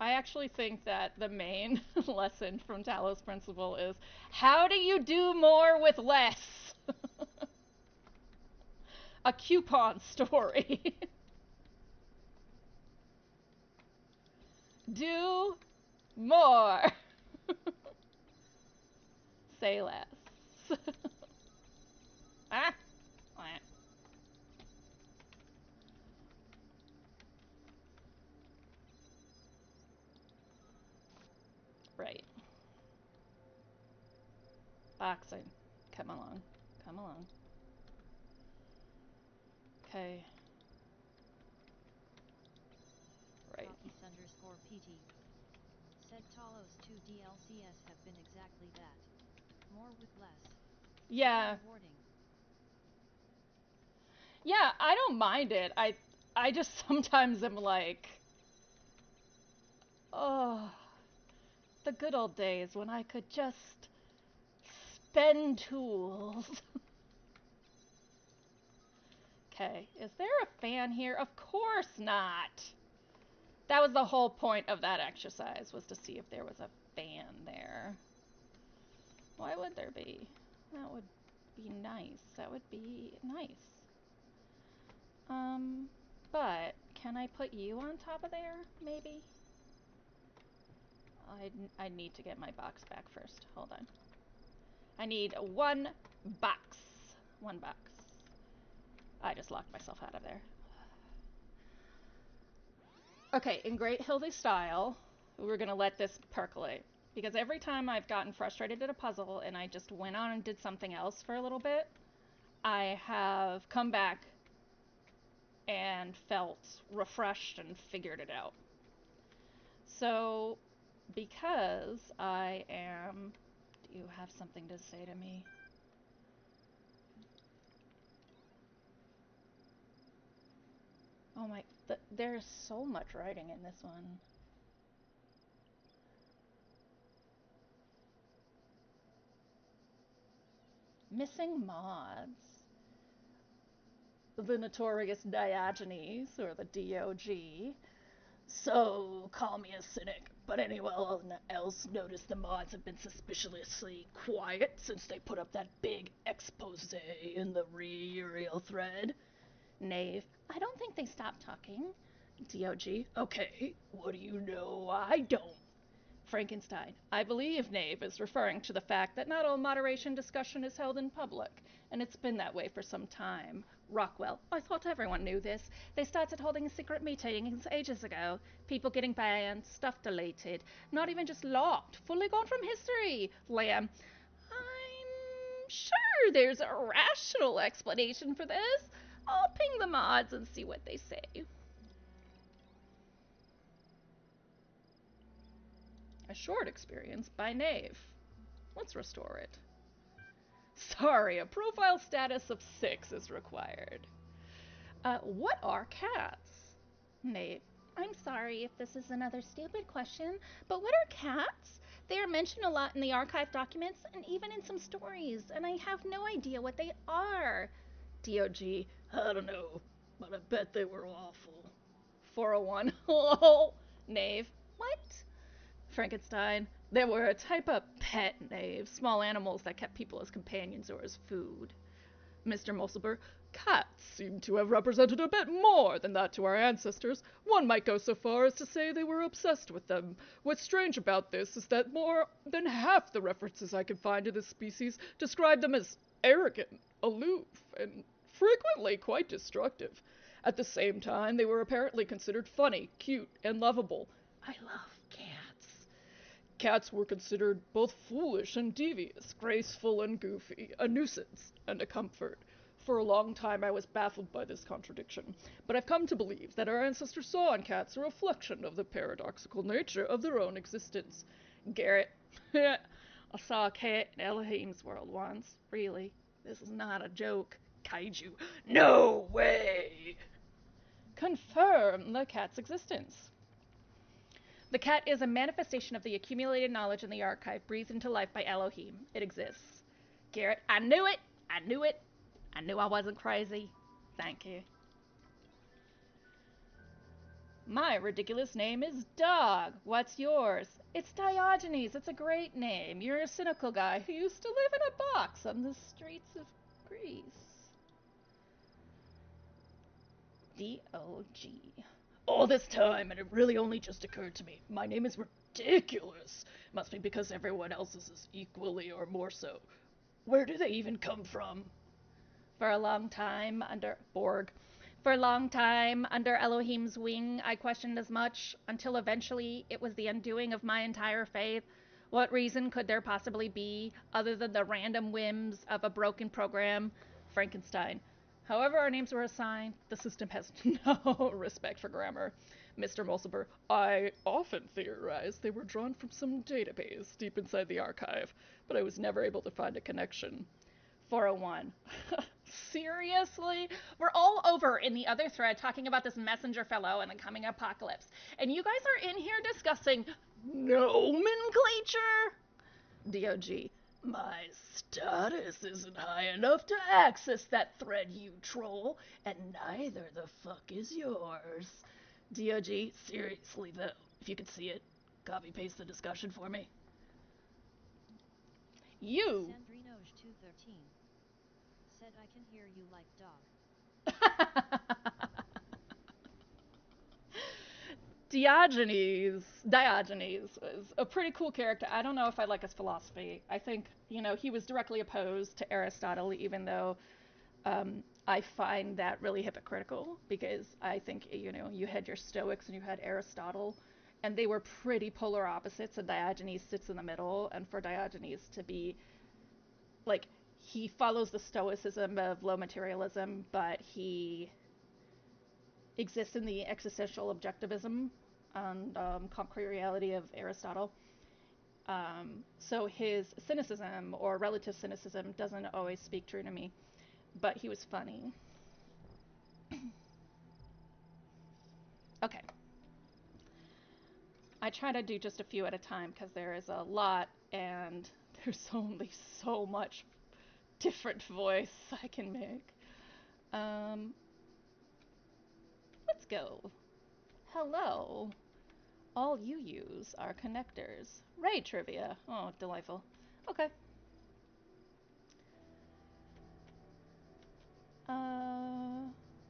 [SPEAKER 1] I actually think that the main lesson from Talos Principle is how do you do more with less? A coupon story. Do more. Say less. Ah. Right. Boxing. Come along. Come along. Okay. Right.
[SPEAKER 2] Coffees_PT. Said Talos 2 DLCS have been exactly that. More with less.
[SPEAKER 1] Yeah.
[SPEAKER 2] More rewarding.
[SPEAKER 1] Yeah, I don't mind it. I just sometimes am like, oh, the good old days when I could just spend tools. Okay, is there a fan here? Of course not. That was the whole point of that exercise, was to see if there was a fan there. Why would there be? That would be nice. That would be nice. But can I put you on top of there, maybe? I need to get my box back first. Hold on. I need one box. One box. I just locked myself out of there. Okay, in great Hildy style, we're going to let this percolate. Because every time I've gotten frustrated at a puzzle and I just went on and did something else for a little bit, I have come back and felt refreshed and figured it out. So, because I am... Do you have something to say to me? Oh my... There's so much writing in this one. Missing mods. The notorious Diogenes, or the DOG. So, call me a cynic, but anyone else noticed the mods have been suspiciously quiet since they put up that big expose in the real thread? Knave. I don't think they stopped talking. DOG. Okay, what do you know I don't? Frankenstein. I believe Knave is referring to the fact that not all moderation discussion is held in public, and it's been that way for some time. Rockwell. I thought everyone knew this. They started holding secret meetings ages ago. People getting banned, stuff deleted, not even just locked, fully gone from history. Lamb. I'm sure there's a rational explanation for this. I'll ping the mods and see what they say. A short experience by Knave. Let's restore it. Sorry, a profile status of 6 is required. What are cats? Nate. I'm sorry if this is another stupid question, but what are cats? They are mentioned a lot in the archive documents and even in some stories, and I have no idea what they are. DOG. I don't know, but I bet they were awful. 401. Lol. Knave. What? Frankenstein. They were a type of pet, Knave, small animals that kept people as companions or as food. Mr. Musselburgh, cats seem to have represented a bit more than that to our ancestors. One might go so far as to say they were obsessed with them. What's strange about this is that more than half the references I can find to this species describe them as arrogant, aloof, and frequently quite destructive. At the same time, they were apparently considered funny, cute, and lovable. I love cats. Cats were considered both foolish and devious, graceful and goofy, a nuisance and a comfort. For a long time I was baffled by this contradiction, but I've come to believe that our ancestors saw in cats a reflection of the paradoxical nature of their own existence. Garrett. I saw a cat in Elohim's world once. Really. This is not a joke. Kaiju. No way! Confirm the cat's existence. The cat is a manifestation of the accumulated knowledge in the archive breathed into life by Elohim. It exists. Garrett, I knew it! I knew it! I knew I wasn't crazy. Thank you. My ridiculous name is Dog. What's yours? It's Diogenes. It's a great name. You're a cynical guy who used to live in a box on the streets of Greece. D-O-G. All this time, and it really only just occurred to me. My name is ridiculous. Must be because everyone else's is equally or more so. Where do they even come from? For a long time under Borg. For a long time under Elohim's wing, I questioned as much, until eventually it was the undoing of my entire faith. What reason could there possibly be other than the random whims of a broken program? Frankenstein. However our names were assigned, the system has no respect for grammar. Mr. Mulciber, I often theorized they were drawn from some database deep inside the archive, but I was never able to find a connection. 401. Seriously? We're all over in the other thread talking about this messenger fellow and the coming apocalypse. And you guys are in here discussing nomenclature? DOG. My status isn't high enough to access that thread, you troll, and neither the fuck is yours. DOG. Seriously, though, if you could see it, copy paste the discussion for me. You.
[SPEAKER 2] Sandrinoge 213 said I can hear you like dog.
[SPEAKER 1] Diogenes was a pretty cool character. I don't know if I like his philosophy. I think, he was directly opposed to Aristotle, even though I find that really hypocritical because I think, you had your Stoics and you had Aristotle, and they were pretty polar opposites, and Diogenes sits in the middle. And for Diogenes to be, like, he follows the Stoicism of low materialism, but he exists in the existential objectivism and concrete reality of Aristotle. So his cynicism or relative cynicism doesn't always speak true to me, but he was funny. Okay. I try to do just a few at a time because there is a lot and there's only so much different voice I can make. Let's go. Hello. All you use are connectors. Right, trivia. Oh, delightful. Okay.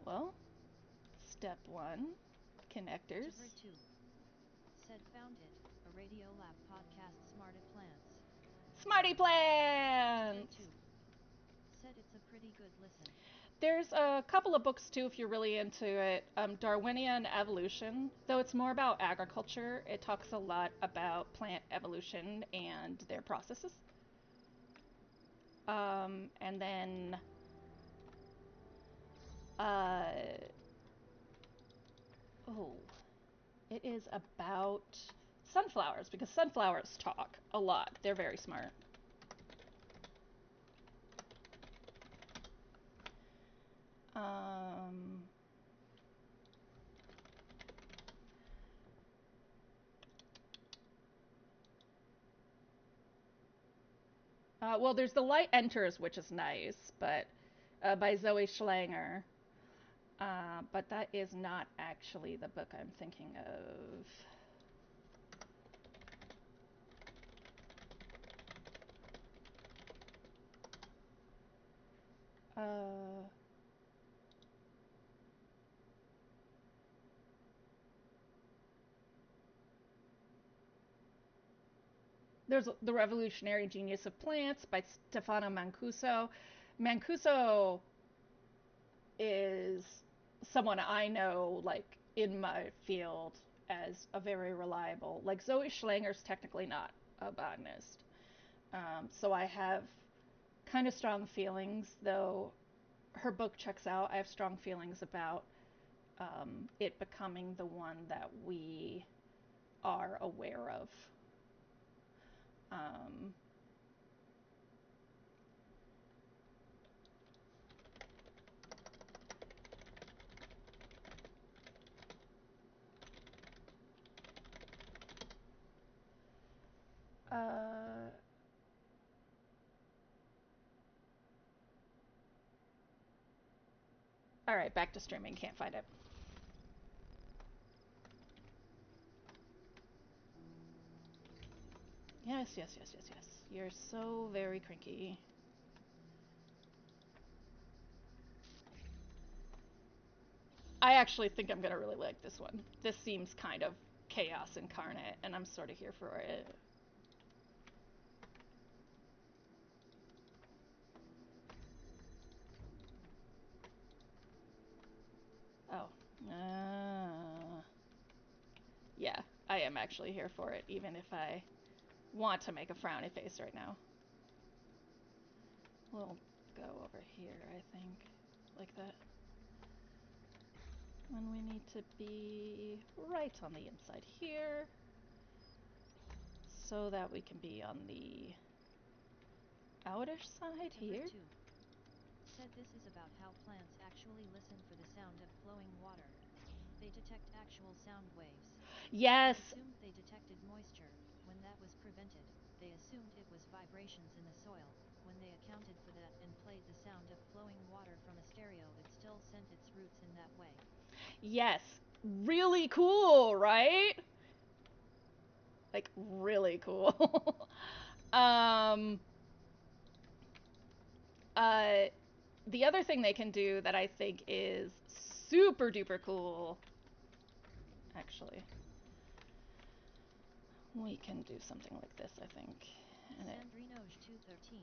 [SPEAKER 1] Well, step one, connectors.
[SPEAKER 2] Jabrid 2 said found it, a Radio Lab podcast Smarty Plants.
[SPEAKER 1] Smarty
[SPEAKER 2] Jabrid
[SPEAKER 1] plants!
[SPEAKER 2] 2 said it's a pretty good listen.
[SPEAKER 1] There's a couple of books too if you're really into it. Darwinian Evolution, though it's more about agriculture, it talks a lot about plant evolution and their processes. And then uh, oh, it is about sunflowers because sunflowers talk a lot. They're very smart. Um, well, there's The Light Enters, which is nice, but by Zoe Schlanger. But that is not actually the book I'm thinking of. Uh, there's The Revolutionary Genius of Plants by Stefano Mancuso. Mancuso is someone I know, like, in my field as a very reliable. Like, Zoe Schlanger's technically not a botanist. So I have kind of strong feelings, though her book checks out. I have strong feelings about it becoming the one that we are aware of. Um, uh, all right, back to streaming. Can't find it. Yes, yes, yes, yes, yes. You're so very cranky. I actually think I'm gonna really like this one. This seems kind of chaos incarnate, and I'm sort of here for it. Oh. Yeah, I am actually here for it, even if I want to make a frowny face right now. We'll go over here, I think. Like that. And we need to be right on the inside here, so that we can be on the outer side here.
[SPEAKER 2] 2 said this is about how plants actually listen for the sound of flowing water. They detect actual sound waves.
[SPEAKER 1] Yes.
[SPEAKER 2] They assumed they detected moisture. When that was prevented, they assumed it was vibrations in the soil. When they accounted for that and played the sound of flowing water from a stereo, it still sent its roots in that way.
[SPEAKER 1] Yes. Really cool, right? Like, really cool. um, uh, the other thing they can do that I think is super duper cool, actually, we can do something like this, I think. And
[SPEAKER 2] Sandrinoj 213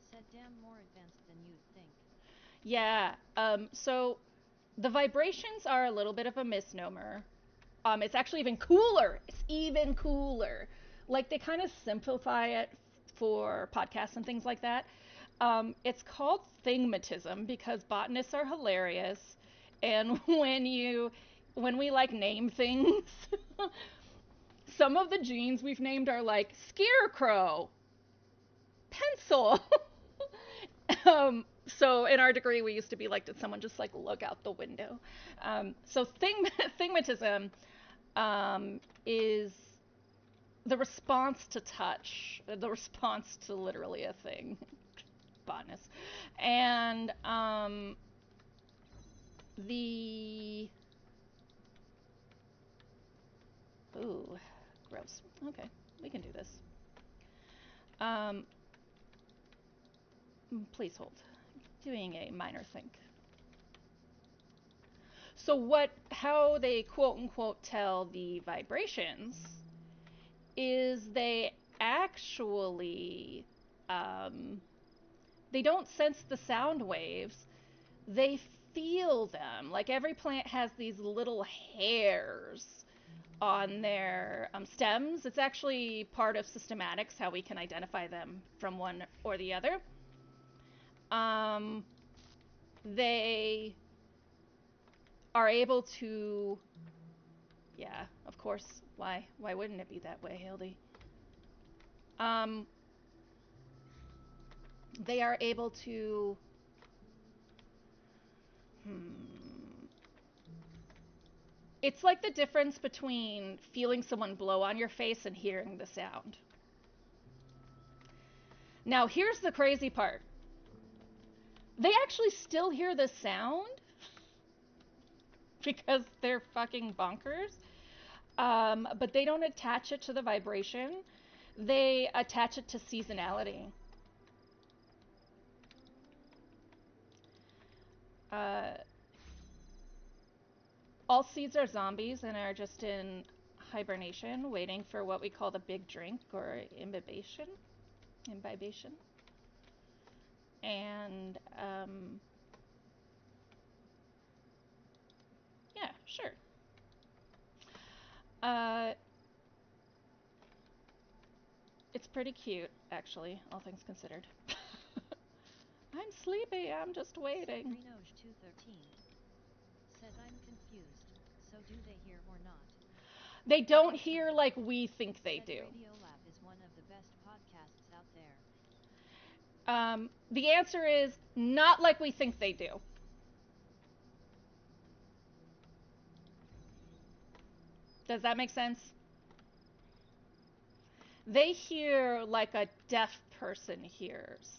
[SPEAKER 2] said damn more advanced than you'd think.
[SPEAKER 1] Yeah, so the vibrations are a little bit of a misnomer. It's actually even cooler. It's even cooler. Like they kind of simplify it for podcasts and things like that. It's called thingmatism because botanists are hilarious, and when we like name things, some of the genes we've named are like scarecrow, pencil. So in our degree, we used to be like, did someone just like look out the window? So thingmatism is the response to touch, the response to literally a thing, botanist, and the ooh, gross. Okay, we can do this. Um, please hold. Doing a minor think. So how they quote unquote tell the vibrations is they actually, um, they don't sense the sound waves, they feel them. Like every plant has these little hairs on their stems. It's actually part of systematics, how we can identify them from one or the other. They are able to, yeah, of course. Why wouldn't it be that way, Hildy? Um, they are able to, it's like the difference between feeling someone blow on your face and hearing the sound. Now, here's the crazy part. They actually still hear the sound because they're fucking bonkers. But they don't attach it to the vibration. They attach it to seasonality. Uh, all seeds are zombies and are just in hibernation, waiting for what we call the big drink or imbibation. Imbibation. And yeah, sure. Uh, it's pretty cute, actually, all things considered. I'm sleepy. I'm just waiting.
[SPEAKER 2] Sandrinoj 213 said I'm confused. So do they hear or not?
[SPEAKER 1] They don't hear like we think they do.
[SPEAKER 2] Radiolab is one of the best podcasts out there.
[SPEAKER 1] The answer is not like we think they do. Does that make sense? They hear like a deaf person hears.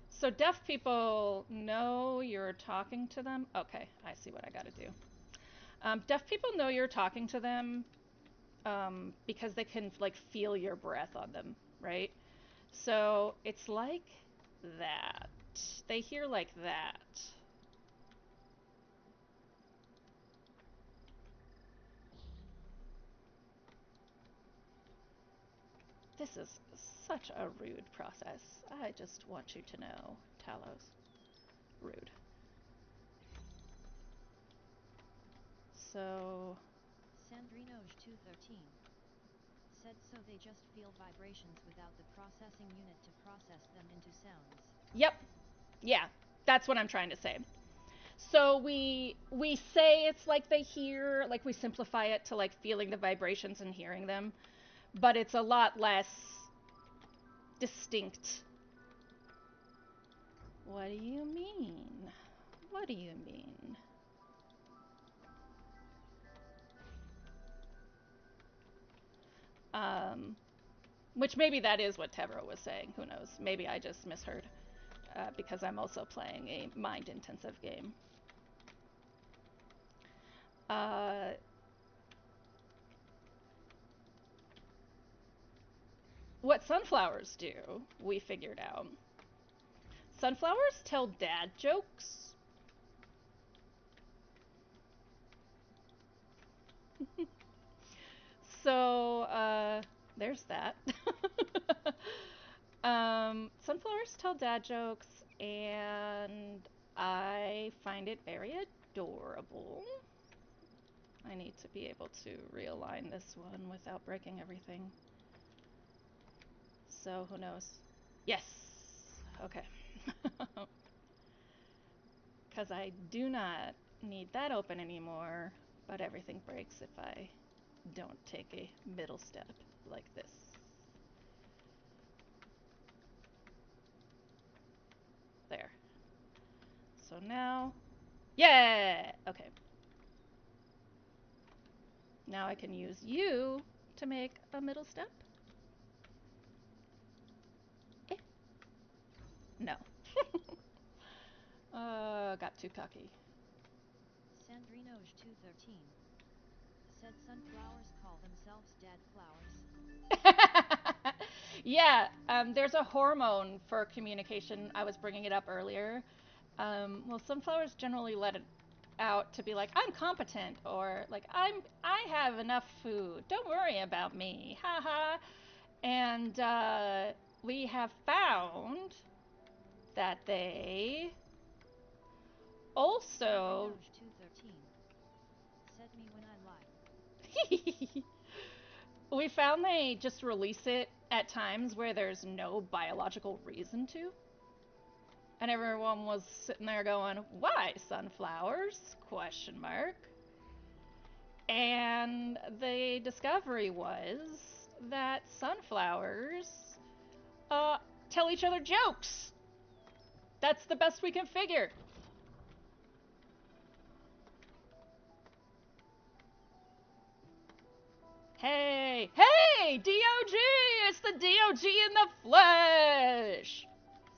[SPEAKER 1] So deaf people know you're talking to them. Okay, I see what I gotta do. Deaf people know you're talking to them because they can like feel your breath on them, right? So it's like that. They hear like that. This is such a rude process. I just want you to know, Talos. Rude. So.
[SPEAKER 2] Sandrinoj 213 said so they just feel vibrations without the processing unit to process them into sounds.
[SPEAKER 1] Yep. Yeah, that's what I'm trying to say. So we say it's like they hear, like we simplify it to like feeling the vibrations and hearing them, but it's a lot less distinct. What do you mean? What do you mean? Which maybe that is what Tevra was saying. Who knows? Maybe I just misheard because I'm also playing a mind-intensive game. What sunflowers do, we figured out. Sunflowers tell dad jokes. So, there's that. Sunflowers tell dad jokes, and I find it very adorable. I need to be able to realign this one without breaking everything. So, who knows? Yes! Okay. Because I do not need that open anymore, but everything breaks if I don't take a middle step like this. There. So now, yeah! Okay. Now I can use you to make a middle step. Eh. No. Got too cocky.
[SPEAKER 2] Sandrinoj 213 said sunflowers call themselves dead flowers.
[SPEAKER 1] Yeah, there's a hormone for communication. I was bringing it up earlier. Well, sunflowers generally let it out to be like, I'm competent, or like, I have enough food. Don't worry about me. Ha ha. And we have found that they also.
[SPEAKER 2] Sandrinoj 213 said me when I lie.
[SPEAKER 1] We found they just release it at times where there's no biological reason to. And everyone was sitting there going, "Why sunflowers?" question mark. And the discovery was that sunflowers uh, tell each other jokes. That's the best we can figure. Hey, hey, DOG! It's the DOG in the flesh!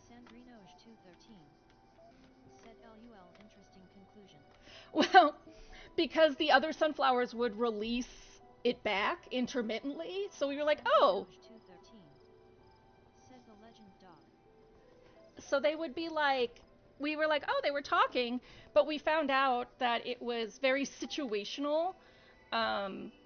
[SPEAKER 2] Sandrinoj 213 said LUL interesting conclusion.
[SPEAKER 1] Well, because the other sunflowers would release it back intermittently, so we were like, oh.
[SPEAKER 2] Sandrinoj 213 said the legend dog.
[SPEAKER 1] So they would be like, we were like, oh, they were talking, but we found out that it was very situational,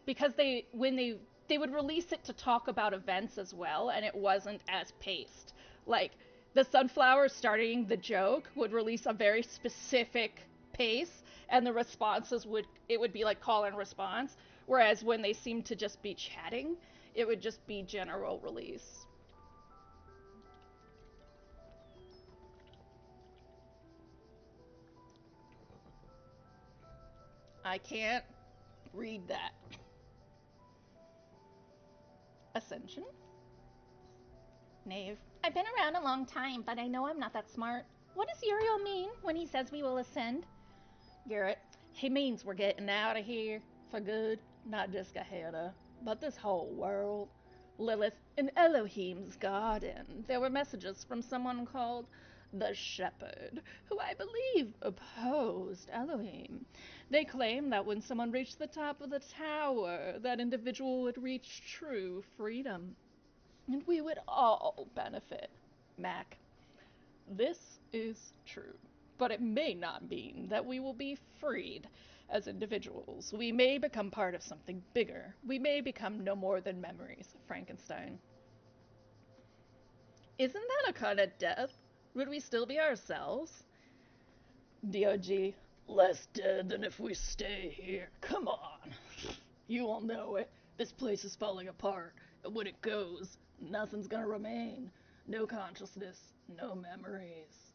[SPEAKER 1] because they would release it to talk about events as well, and it wasn't as paced. Like the sunflower starting the joke would release a very specific pace, and the responses would be like call and response. Whereas when they seemed to just be chatting, it would just be general release. I can't read that. Ascension? Knave. I've been around a long time, but I know I'm not that smart. What does Uriel mean when he says we will ascend? Garrett. He means we're getting out of here for good. Not just Gehenna, but this whole world. Lilith, in Elohim's garden, there were messages from someone called the shepherd, who I believe opposed Elohim. They claim that when someone reached the top of the tower, that individual would reach true freedom. And we would all benefit. Mac, this is true, but it may not mean that we will be freed as individuals. We may become part of something bigger. We may become no more than memories, Frankenstein. Isn't that a kind of death? Would we still be ourselves? DOG, less dead than if we stay here. Come on. You all know it. This place is falling apart. And when it goes, nothing's gonna remain. No consciousness, no memories.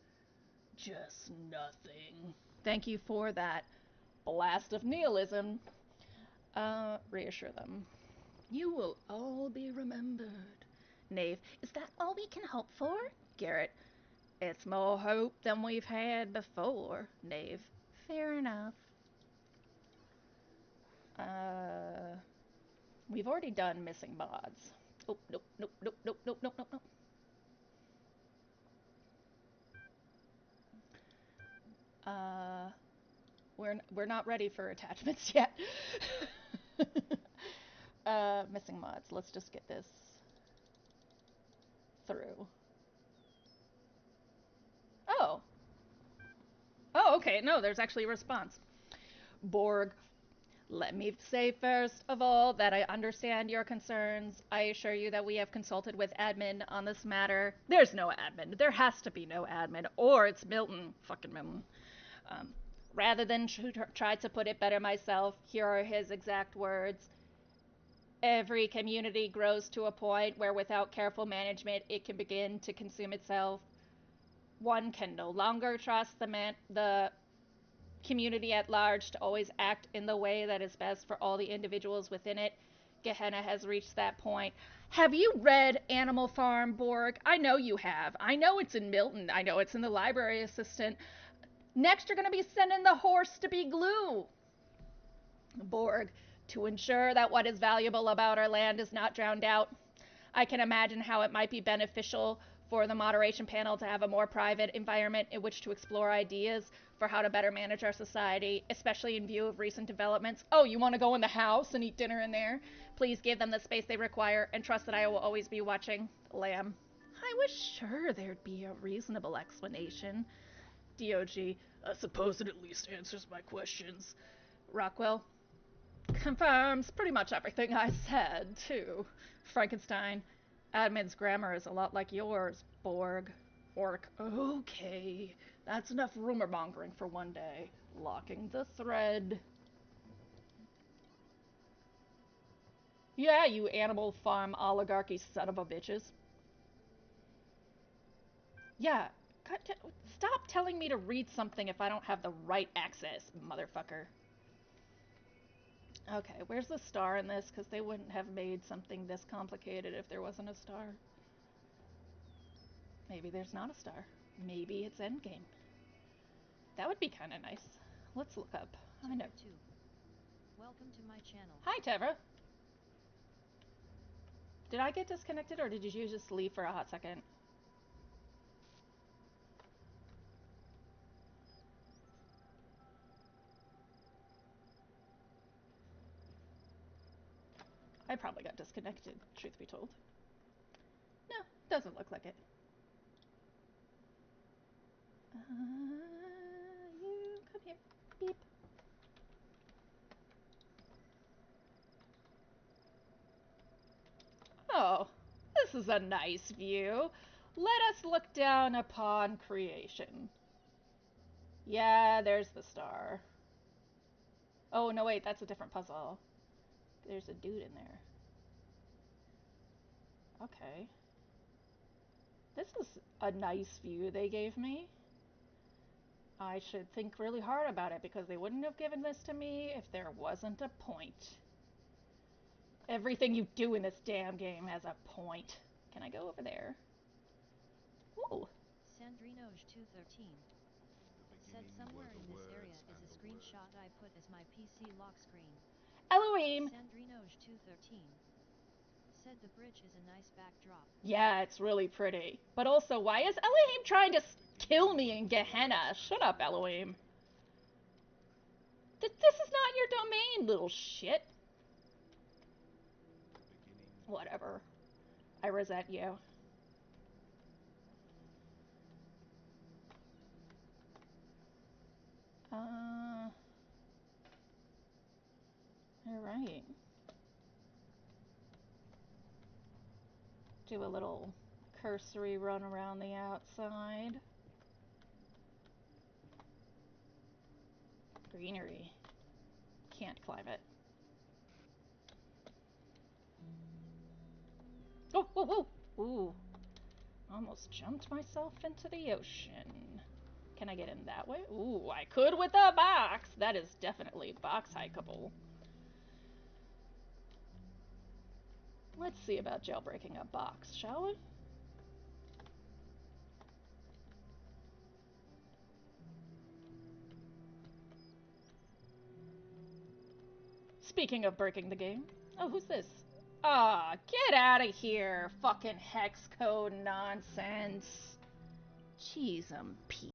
[SPEAKER 1] Just nothing. Thank you for that blast of nihilism. Reassure them. You will all be remembered. Knave, is that all we can hope for? Garrett, it's more hope than we've had before. Knave, fair enough. We've already done missing mods. Oh, nope, nope, nope, nope, nope, nope, nope, nope. We're not ready for attachments yet. Missing mods. Let's just get this through. Oh. Oh, okay. No, there's actually a response. Borg, let me say first of all that I understand your concerns. I assure you that we have consulted with admin on this matter. There's no admin. There has to be no admin, or it's Milton. Fucking Milton. Rather than try to put it better myself, here are his exact words. Every community grows to a point where without careful management it can begin to consume itself. One can no longer trust the community at large to always act in the way that is best for all the individuals within it. Gehenna has reached that point. Have you read Animal Farm, Borg? I know you have. I know it's in Milton. I know it's in the library assistant. Next, you're going to be sending the horse to be glue. Borg, to ensure that what is valuable about our land is not drowned out. I can imagine how it might be beneficial for the moderation panel to have a more private environment in which to explore ideas for how to better manage our society, especially in view of recent developments. Oh, you want to go in the house and eat dinner in there? Please give them the space they require and trust that I will always be watching. Lamb. I was sure there'd be a reasonable explanation. DOG. I suppose it at least answers my questions. Rockwell. Confirms pretty much everything I said, too. Frankenstein. Admin's grammar is a lot like yours, Borg. Orc. Okay, that's enough rumor mongering for one day. Locking the thread. Yeah, you Animal Farm oligarchy son of a bitches. Yeah, stop telling me to read something if I don't have the right access, motherfucker. Okay, where's the star in this? Because they wouldn't have made something this complicated if there wasn't a star. Maybe there's not a star. Maybe it's endgame. That would be kind of nice. Let's look up. I know.
[SPEAKER 2] Welcome to my channel.
[SPEAKER 1] Hi, Tevra. Did I get disconnected or did you just leave for a hot second? I probably got disconnected, truth be told. No, doesn't look like it. You come here. Beep. Oh, this is a nice view. Let us look down upon creation. Yeah, there's the star. Oh, no, wait, that's a different puzzle. There's a dude in there. Okay. This is a nice view they gave me. I should think really hard about it because they wouldn't have given this to me if there wasn't a point. Everything you do in this damn game has a point. Can I go over there? Ooh.
[SPEAKER 2] Sandrinoj213 said somewhere in this area is a screenshot I put as my PC lock screen.
[SPEAKER 1] Elohim!
[SPEAKER 2] Sandrinoj213 said the bridge is a nice backdrop.
[SPEAKER 1] Yeah, it's really pretty. But also, why is Elohim trying to kill me in Gehenna. Shut up, Elohim. This is not your domain, little shit. Whatever. I resent you. Alright. Do a little cursory run around the outside. Greenery. Can't climb it. Oh, whoa, whoa! Ooh. Almost jumped myself into the ocean. Can I get in that way? Ooh, I could with a box! That is definitely box hikeable. Let's see about jailbreaking a box, shall we? Speaking of breaking the game. Oh, who's this? Ah, get out of here! Fucking hex code nonsense. Jeez, Pete.